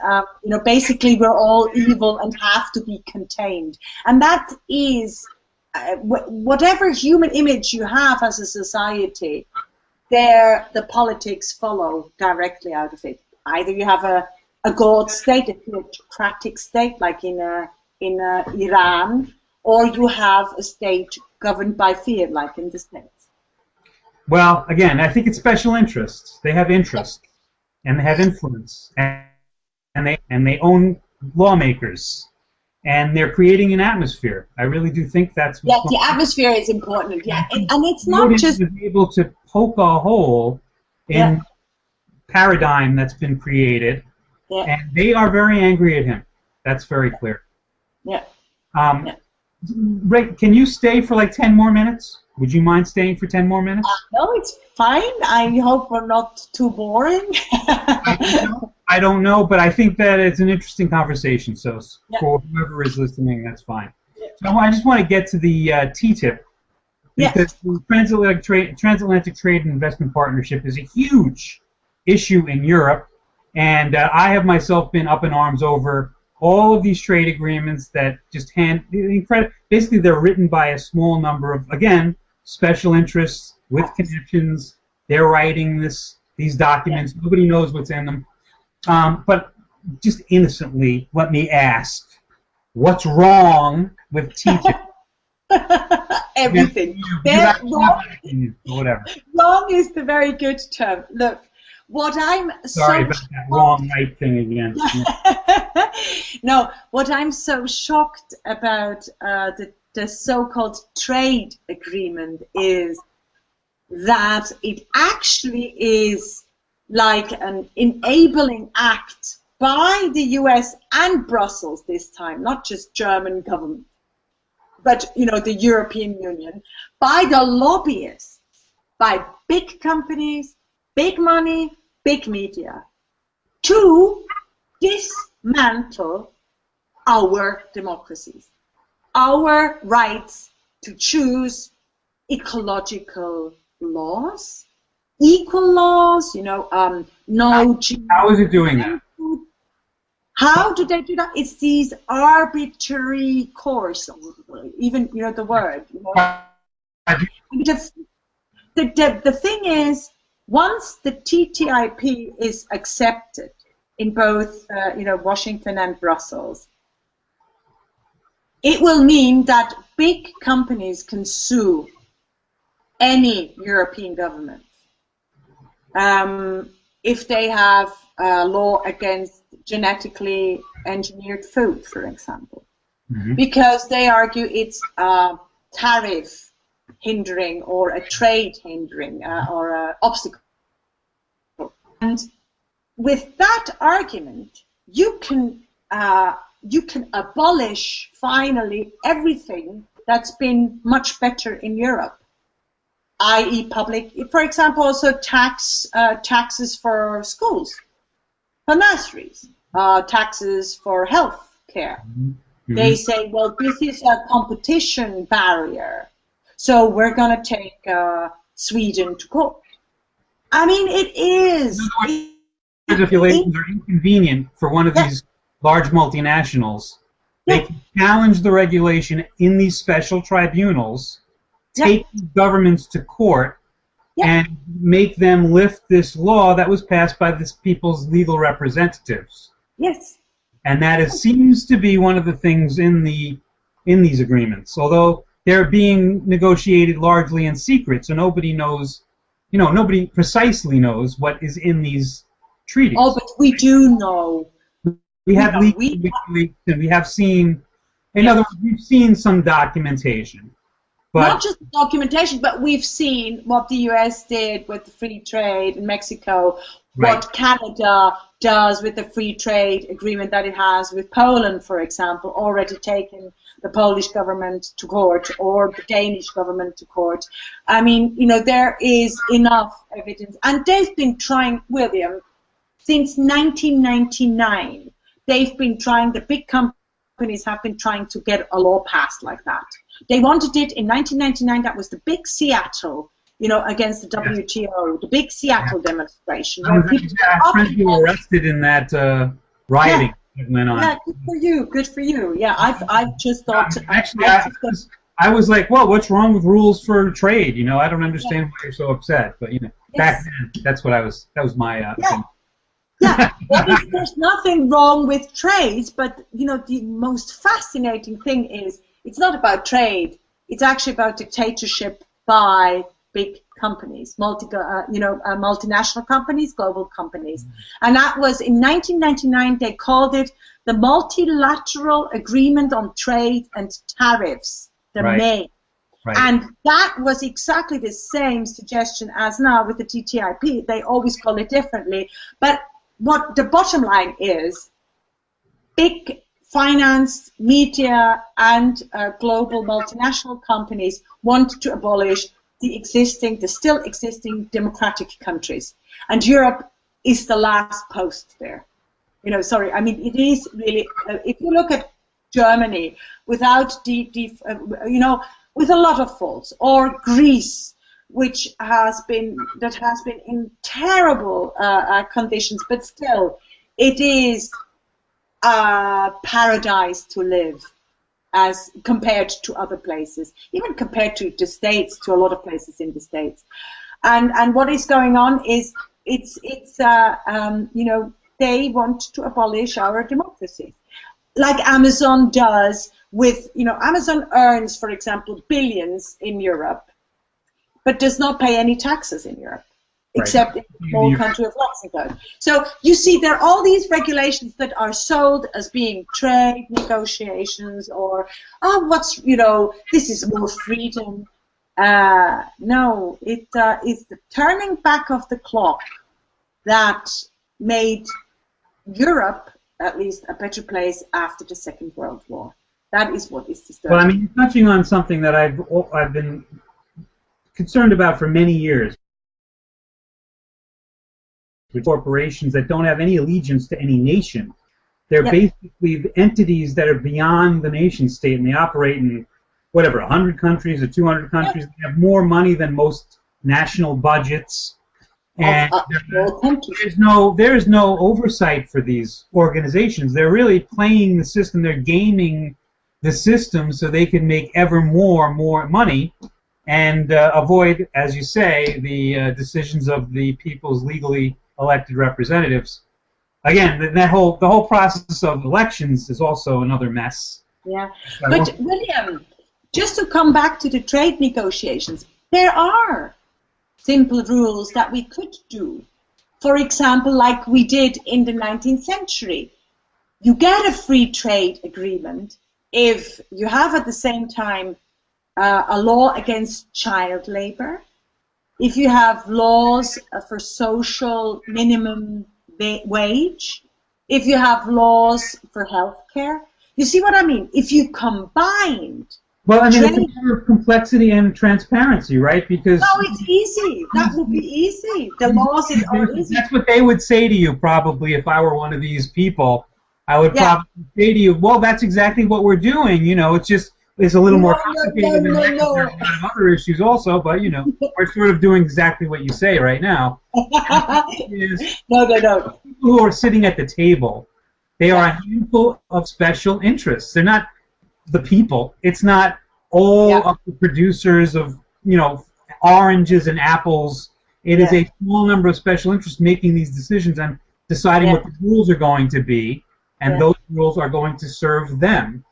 basically we're all evil and have to be contained, and that is whatever human image you have as a society. There, the politics follow directly out of it. Either you have a God state, a theocratic state, like in Iran, or you have a state governed by fear, like in the States. Well, again, I think it's special interests. They have interests, and they have influence, and they own lawmakers, and they're creating an atmosphere. I really do think that's what's the atmosphere is important. Yeah, and it's not just able to poke a hole in paradigm that's been created, and they are very angry at him. That's very clear. Yeah. Ray, can you stay for like 10 more minutes? Would you mind staying for 10 more minutes? No, it's fine. I hope we're not too boring. I don't know, but I think that it's an interesting conversation. So for whoever is listening, that's fine. So I just want to get to the TTIP, because the Transatlantic Trade and Investment Partnership is a huge issue in Europe, and I have myself been up in arms over all of these trade agreements that just basically they're written by a small number of, again, special interests with connections. They're writing these documents. Nobody knows what's in them. But just innocently, let me ask, what's wrong with TTIP? Everything. Whatever. Wrong is the very good term. Look, what I'm sorry about that wrong right thing again. No, what I'm so shocked about the so-called trade agreement is that it actually is like an enabling act by the US and Brussels this time, not just German government, but the European Union, by the lobbyists, by big companies, big money, big media, to dismantle our democracies, our rights to choose ecological laws, equal laws, no. How is it doing that? How do they do that? It's these arbitrary course, even the word. The thing is, once the TTIP is accepted in both Washington and Brussels, it will mean that big companies can sue any European government if they have a law against genetically engineered food, for example, because they argue it's a tariff hindering or a trade hindering or an obstacle. And with that argument, you can abolish finally everything that's been much better in Europe, i.e. public, for example, also taxes for schools, for nurseries, taxes for health care. They say, well, this is a competition barrier, so we're going to take Sweden to court. I mean, it is. If regulations are inconvenient for one of these large multinationals, they can challenge the regulation in these special tribunals, take governments to court, and make them lift this law that was passed by this people's legal representatives. Yes. And that seems to be one of the things in these agreements, although they're being negotiated largely in secret, so nobody knows, nobody precisely knows what is in these treaties. Oh, but we do know. We have leaks, and we have seen, in other words, we've seen some documentation. But not just documentation, but we've seen what the US did with the free trade in Mexico, what Canada does with the free trade agreement that it has with Poland, for example, already taken the Polish government to court or the Danish government to court. I mean, there is enough evidence. And they've been trying, William, since 1999, they've been trying, the big companies have been trying to get a law passed like that. They wanted it in 1999. That was the big Seattle, against the WTO, the big Seattle demonstration. I had friends who were arrested in that rioting that went on. Yeah, good for you. Good for you. Yeah, I've just thought. Actually, I was like, well, what's wrong with rules for trade? I don't understand why you're so upset. But back then, that's what I was. That was my opinion. Yeah, there's nothing wrong with trade, but the most fascinating thing is it's not about trade. It's actually about dictatorship by big companies, multinational companies, global companies. And that was in 1999. They called it the Multilateral Agreement on Trade and Tariffs, the MAE. Right. And that was exactly the same suggestion as now with the TTIP. They always call it differently, but what the bottom line is, big finance, media, and global multinational companies want to abolish the still existing democratic countries. And Europe is the last post there. It is really, if you look at Germany without with a lot of faults, or Greece, which has been in terrible conditions, but still, it is a paradise to live as compared to other places, even compared to the States, to a lot of places in the States. And what is going on is they want to abolish our democracies, like Amazon does with Amazon earns, for example, billions in Europe, but does not pay any taxes in Europe, except in the small country of Luxembourg. So you see, there are all these regulations that are sold as being trade negotiations, or this is more freedom. No, it is the turning back of the clock that made Europe, at least, a better place after the Second World War. That is what is disturbing. Well, you're touching on something that I've been concerned about for many years. Corporations that don't have any allegiance to any nation. They're basically entities that are beyond the nation state, and they operate in 100 countries or 200 countries. They have more money than most national budgets, and there is no oversight for these organizations. They're really playing the system. They're gaming the system so they can make ever more money, and avoid, as you say, the decisions of the people's legally elected representatives. Again, the whole process of elections is also another mess. Yeah, but William, just to come back to the trade negotiations, there are simple rules that we could do. For example, like we did in the 19th century. You get a free trade agreement if you have at the same time a law against child labor, if you have laws for social minimum wage, if you have laws for health care. You see what I mean? If you combined... Well, it's a matter of complexity and transparency, right? Because... No, it's easy. That would be easy. The laws are easy. That's what they would say to you, probably, if I were one of these people. I would probably say to you, well, that's exactly what we're doing. It's just... It's a little more complicated than that. There's a lot of other issues also, but we're sort of doing exactly what you say right now. No. People who are sitting at the table, they are a handful of special interests. They're not the people. It's not all of the producers of oranges and apples. It is a small number of special interests making these decisions and deciding what the rules are going to be, and those rules are going to serve them.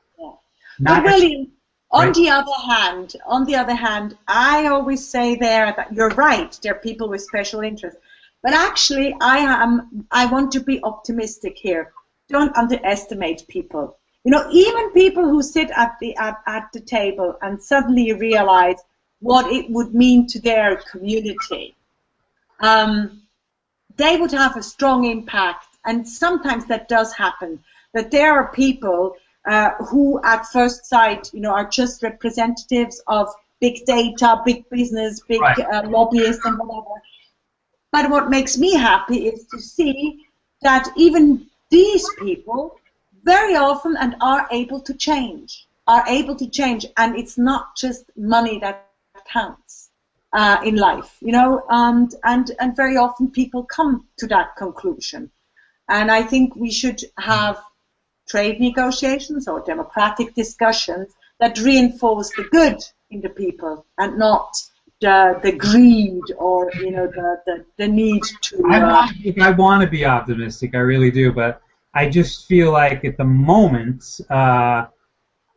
But William, on the other hand, I always say there that you're right. There are people with special interests, but actually, I want to be optimistic here. Don't underestimate people. Even people who sit at the table and suddenly realize what it would mean to their community, they would have a strong impact. And sometimes that does happen. That there are people who at first sight, are just representatives of big data, big business, big lobbyists and whatever. But what makes me happy is to see that even these people very often and are able to change. are able to change, and it's not just money that counts in life, you know, and very often people come to that conclusion. And I think we should have trade negotiations or democratic discussions that reinforce the good in the people and not the greed or, you know, the need to. I want to be optimistic, I really do, but I just feel like at the moment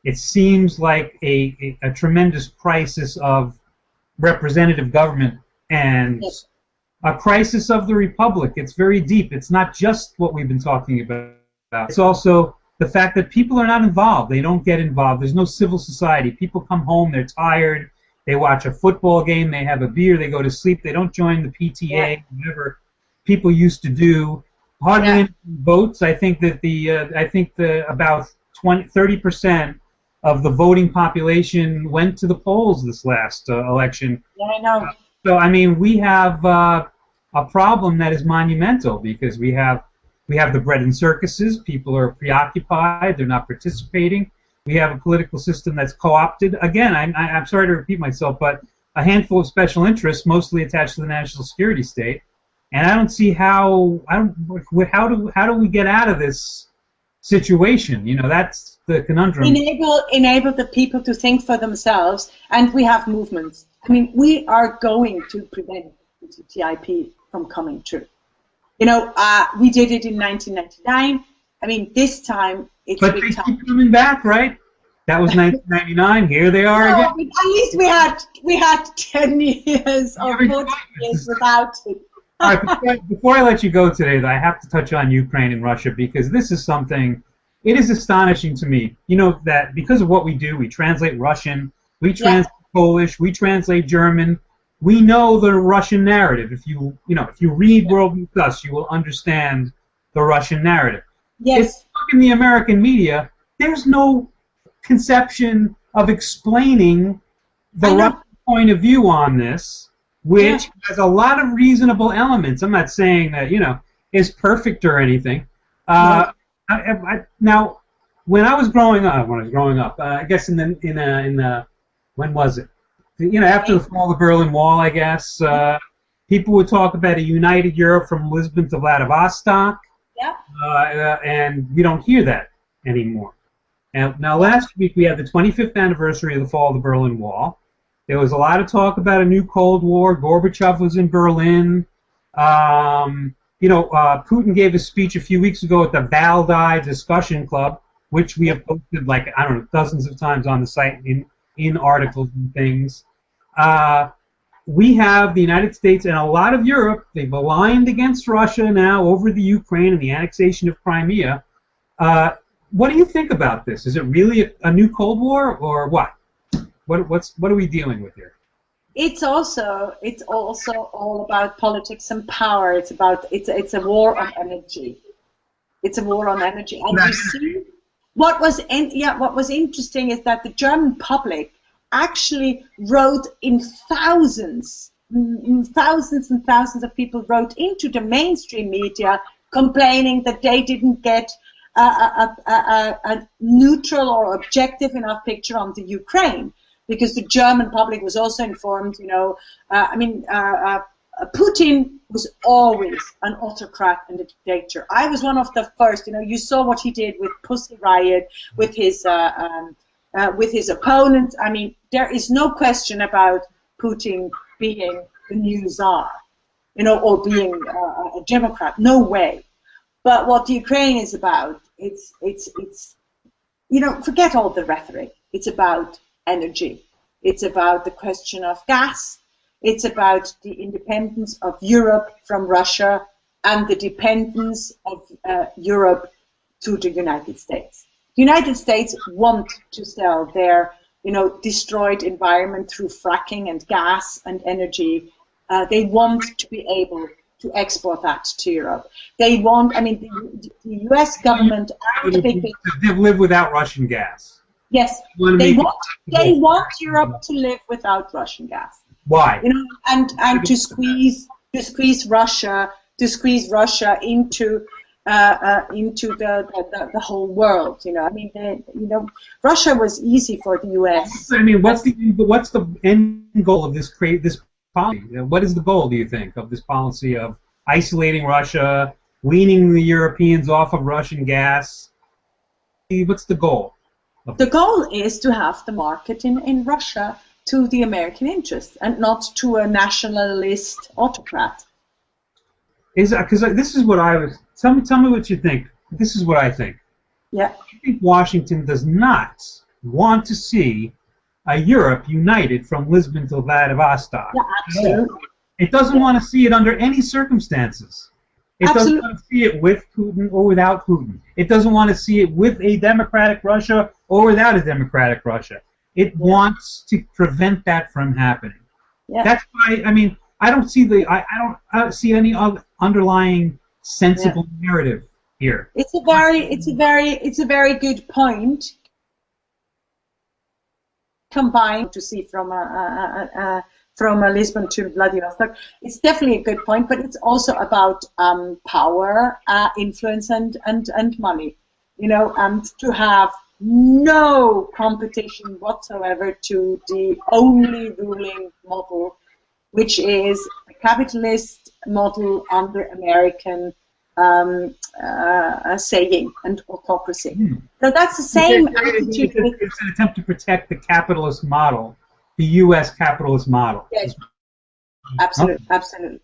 it seems like a tremendous crisis of representative government and Yes. a crisis of the republic. It's very deep. It's not just what we've been talking about. It's also the fact that people are not involved. They don't get involved. There's no civil society. People come home, they're tired, they watch a football game, they have a beer, they go to sleep, they don't join the PTA, whatever people used to do. Hardly any votes. I think that about 30% of the voting population went to the polls this last election. Yeah, I know. So I mean, we have a problem that is monumental because we have the bread and circuses. People are preoccupied. They're not participating. We have a political system that's co-opted. Again, I'm sorry to repeat myself, but a handful of special interests, mostly attached to the national security state. And I don't see how do we get out of this situation? You know, that's the conundrum. Enable the people to think for themselves, and we have movements. I mean, we are going to prevent the TTIP from coming true. You know, we did it in 1999. I mean, this time it's but big they time. keep coming back, right? That was 1999. Here they are again. But at least we had 10 years or 14 years without it. All right, before I let you go today, I have to touch on Ukraine and Russia because this is something. It is astonishing to me. You know that because of what we do, we translate Russian, we translate Polish, we translate German. We know the Russian narrative. If you read WorldmeetsUS, you will understand the Russian narrative. Yes. If you look in the American media, there's no conception of explaining the Russian point of view on this, which has a lot of reasonable elements. I'm not saying that is perfect or anything. Now, when I was growing up, I guess in the when was it? After the fall of the Berlin Wall, I guess people would talk about a united Europe from Lisbon to Vladivostok. Yeah. And we don't hear that anymore. Now, last week we had the 25th anniversary of the fall of the Berlin Wall. There was a lot of talk about a new Cold War. Gorbachev was in Berlin. Putin gave a speech a few weeks ago at the Valdai Discussion Club, which we have posted dozens of times on the site in articles and things. We have the United States and a lot of Europe. They've aligned against Russia now over the Ukraine and the annexation of Crimea. What do you think about this? Is it really a new Cold War or what? What are we dealing with here? It's also all about politics and power. It's a war on energy. It's a war on energy. And you see, what was interesting is that the German public actually wrote in thousands and thousands of people wrote into the mainstream media complaining that they didn't get a neutral or objective enough picture on the Ukraine. Because the German public was also informed, Putin was always an autocrat and a dictator. I was one of the first, you saw what he did with Pussy Riot, with his opponents. I mean, there is no question about Putin being the new Tsar, or being a Democrat. No way. But what the Ukraine is about, it's forget all the rhetoric. It's about energy. It's about the question of gas. It's about the independence of Europe from Russia and the dependence of Europe to the United States. The United States want to sell their, destroyed environment through fracking and gas and energy. They want to be able to export that to Europe. They want, the U.S. government and the big to live without Russian gas. Yes, they want Europe to live without Russian gas. Why? And to squeeze Russia into into the whole world. I mean, Russia was easy for the U.S. I mean, what's the end goal of this policy? What is the goal, do you think, of this policy of isolating Russia, weaning the Europeans off of Russian gas? What's the goal? The goal is to have the market in Russia to the American interests and not to a nationalist autocrat. Because this is what I was. Tell me what you think. This is what I think. Yeah. I think Washington does not want to see a Europe united from Lisbon to Vladivostok. Yeah, absolutely. It doesn't want to see it under any circumstances. It doesn't want to see it with Putin or without Putin. It doesn't want to see it with a democratic Russia or without a democratic Russia. It wants to prevent that from happening. Yeah. That's why, I mean, I don't see I don't see any underlying sensible narrative here. It's a very good point. Combined to see from Lisbon to Vladivostok, it's definitely a good point. But it's also about power, influence, and money. And to have no competition whatsoever to the only ruling model, which is a capitalist model under American saying and autocracy. So that's the same attitude. It's an attempt to protect the capitalist model, the U.S. capitalist model. Yes, absolutely, absolutely.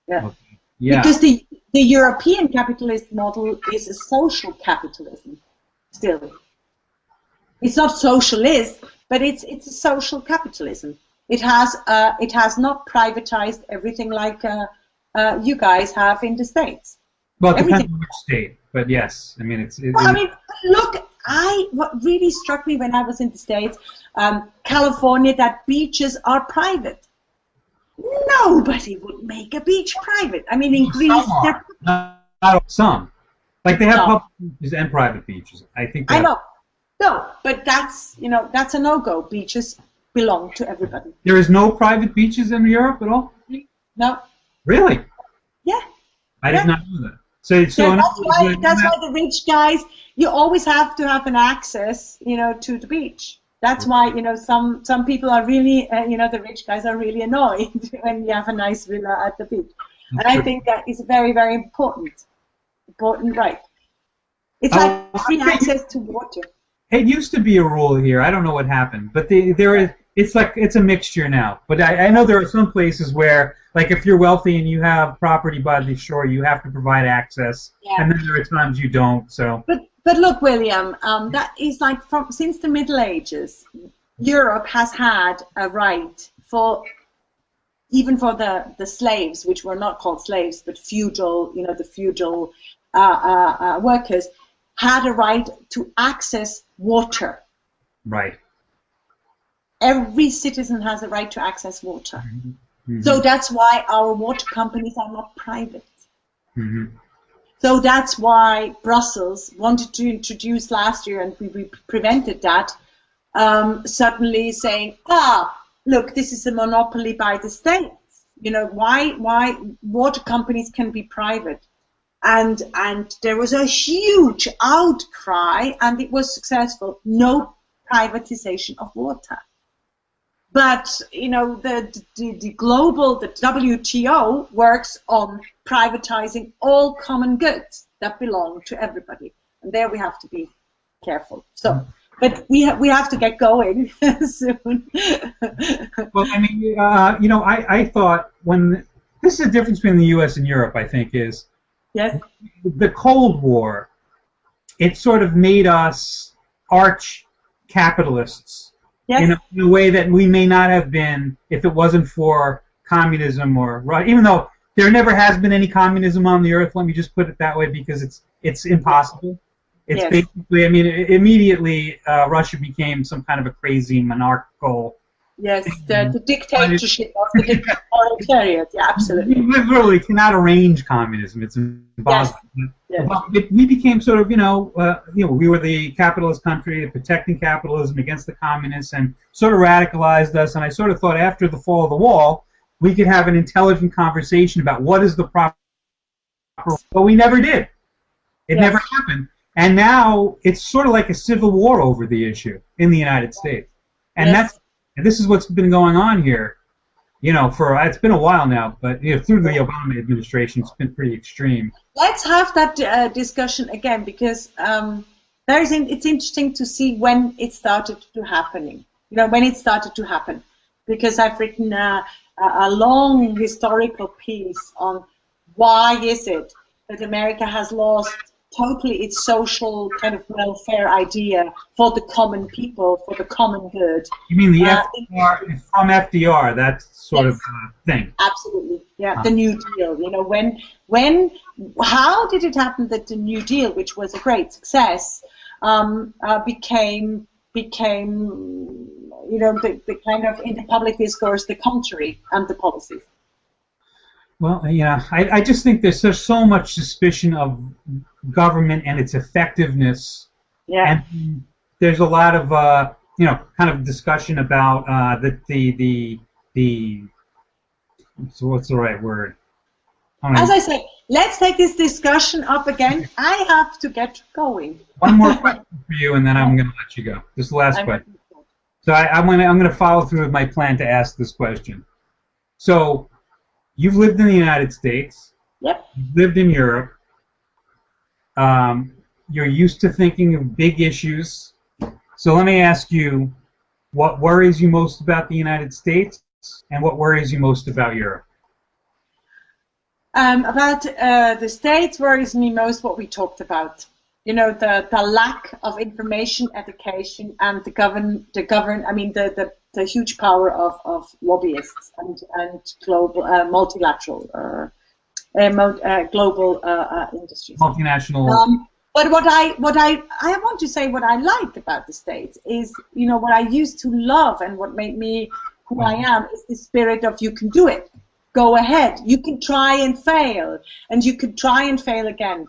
Yeah. Okay. Yeah. Because the European capitalist model is a social capitalism still. It's not socialist, but it's a social capitalism. It has not privatized everything like you guys have in the States. Well, it depends on which state, but yes, I mean Well, I mean, look, what really struck me when I was in the States, California, that beaches are private. Nobody would make a beach private. I mean, in Greece, not some, like they have public beaches and private beaches. I think. I know. No, but that's a no-go. Beaches belong to everybody. There is no private beaches in Europe at all? No. Really? Yeah. I did not know that. So that's why the rich guys, you always have to have an access, to the beach. That's why, some people are really, the rich guys are really annoyed when you have a nice villa at the beach. And I think that is very, very important right. It's like free access to water. It used to be a rule here. I don't know what happened, but it's a mixture now. But I know there are some places where, like, if you're wealthy and you have property by the shore, you have to provide access, and then there are times you don't. So. But look, William, that is like since the Middle Ages, Europe has had a right even for the slaves, which were not called slaves, but feudal, the feudal workers, had a right to access water. Right. Every citizen has a right to access water. Mm-hmm. So that's why our water companies are not private. Mm-hmm. So that's why Brussels wanted to introduce last year, and we prevented that, suddenly saying, look, this is a monopoly by the states. Why water companies can be private. And there was a huge outcry, and it was successful. No privatization of water. But the global, the WTO works on privatizing all common goods that belong to everybody, and there we have to be careful. So, but we have to get going soon. Well, I mean, I thought this is the difference between the U.S. and Europe. I think is. Yes. The Cold War, it sort of made us arch capitalists in a way that we may not have been if it wasn't for communism even though there never has been any communism on the earth. Let me just put it that way because it's impossible. It's basically, I mean, immediately Russia became some kind of a crazy monarchical. Yes, the dictatorship of the proletariat. Yeah, absolutely. We literally cannot arrange communism. It's impossible. Yes. We became sort of, we were the capitalist country, protecting capitalism against the communists, and sort of radicalized us. And I sort of thought after the fall of the wall, we could have an intelligent conversation about what is the proper. But we never did. It never happened. And now it's sort of like a civil war over the issue in the United States. And this is what's been going on here. You know, it's been a while now, but through the Obama administration, it's been pretty extreme. Let's have that discussion again, because it's interesting to see when it started to happening. When it started to happen, because I've written a long historical piece on why is it that America has lost totally its social kind of welfare idea for the common people, for the common good. You mean the FDR, from FDR, that sort of thing? Absolutely, yeah, the New Deal. How did it happen that the New Deal, which was a great success, became the kind of, in the public discourse, the country and the policies? Well, I just think there's so much suspicion of government and its effectiveness. Yeah. And there's a lot of kind of discussion about so what's the right word? As I said, let's take this discussion up again. I have to get going. One more question for you, and then I'm going to let you go. This is the last question. So I'm going to follow through with my plan to ask this question. So you've lived in the United States. Yep. You've lived in Europe. You're used to thinking of big issues. So let me ask you, what worries you most about the United States, and what worries you most about Europe? About the States worries me most what we talked about. The lack of information, education, and the huge power of lobbyists and global multilateral global industries. Multinational. But what I want to say, what I like about the States is, what I used to love and what made me who I am is the spirit of you can do it. Go ahead. You can try and fail, and you can try and fail again.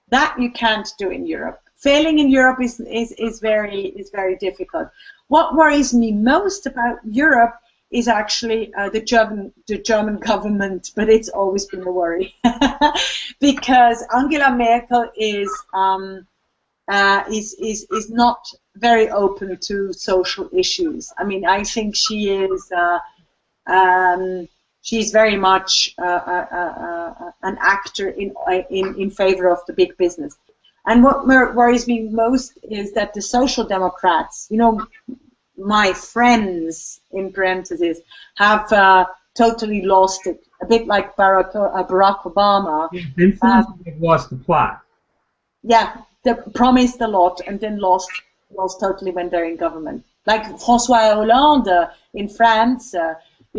That you can't do in Europe. Failing in Europe is very difficult. What worries me most about Europe is actually the German government, but it's always been a worry because Angela Merkel is not very open to social issues. I mean, I think she is. She's very much an actor in favor of the big business. And what worries me most is that the Social Democrats, my friends, in parentheses, have totally lost it. A bit like Barack Obama. They've lost the plot. Yeah, they promised a lot and then lost totally when they're in government. Like François Hollande in France.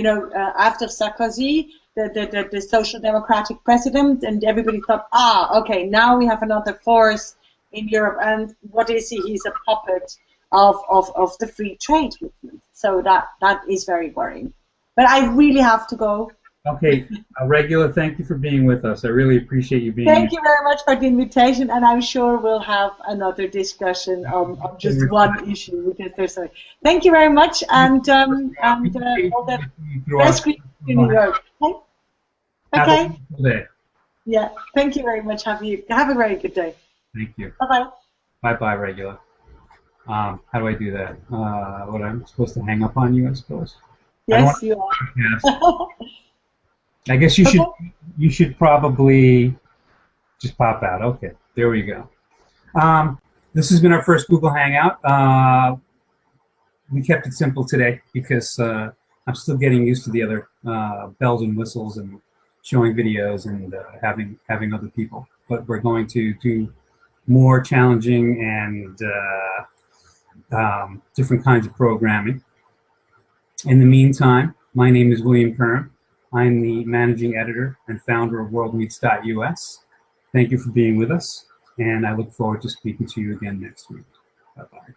After Sarkozy, the Social Democratic president, and everybody thought, okay, now we have another force in Europe, and what is he? He's a puppet of the free trade movement. So that is very worrying. But I really have to go. Okay, Regula, thank you for being with us. I really appreciate you being here. Thank you very much for the invitation, and I'm sure we'll have another discussion on just one issue, because there's so. Thank you very much, and all the best in New York. Okay. Have a wonderful day. Yeah. Thank you very much. Have a very good day. Thank you. Bye bye. Bye bye, Regula. How do I do that? What, I'm supposed to hang up on you, I suppose. Yes, you are. I guess you should probably just pop out. Okay, there we go. This has been our first Google Hangout. We kept it simple today because I'm still getting used to the other bells and whistles and showing videos and having other people. But we're going to do more challenging and different kinds of programming. In the meantime, my name is William Kern. I'm the managing editor and founder of WorldmeetsUS. Thank you for being with us, and I look forward to speaking to you again next week. Bye-bye.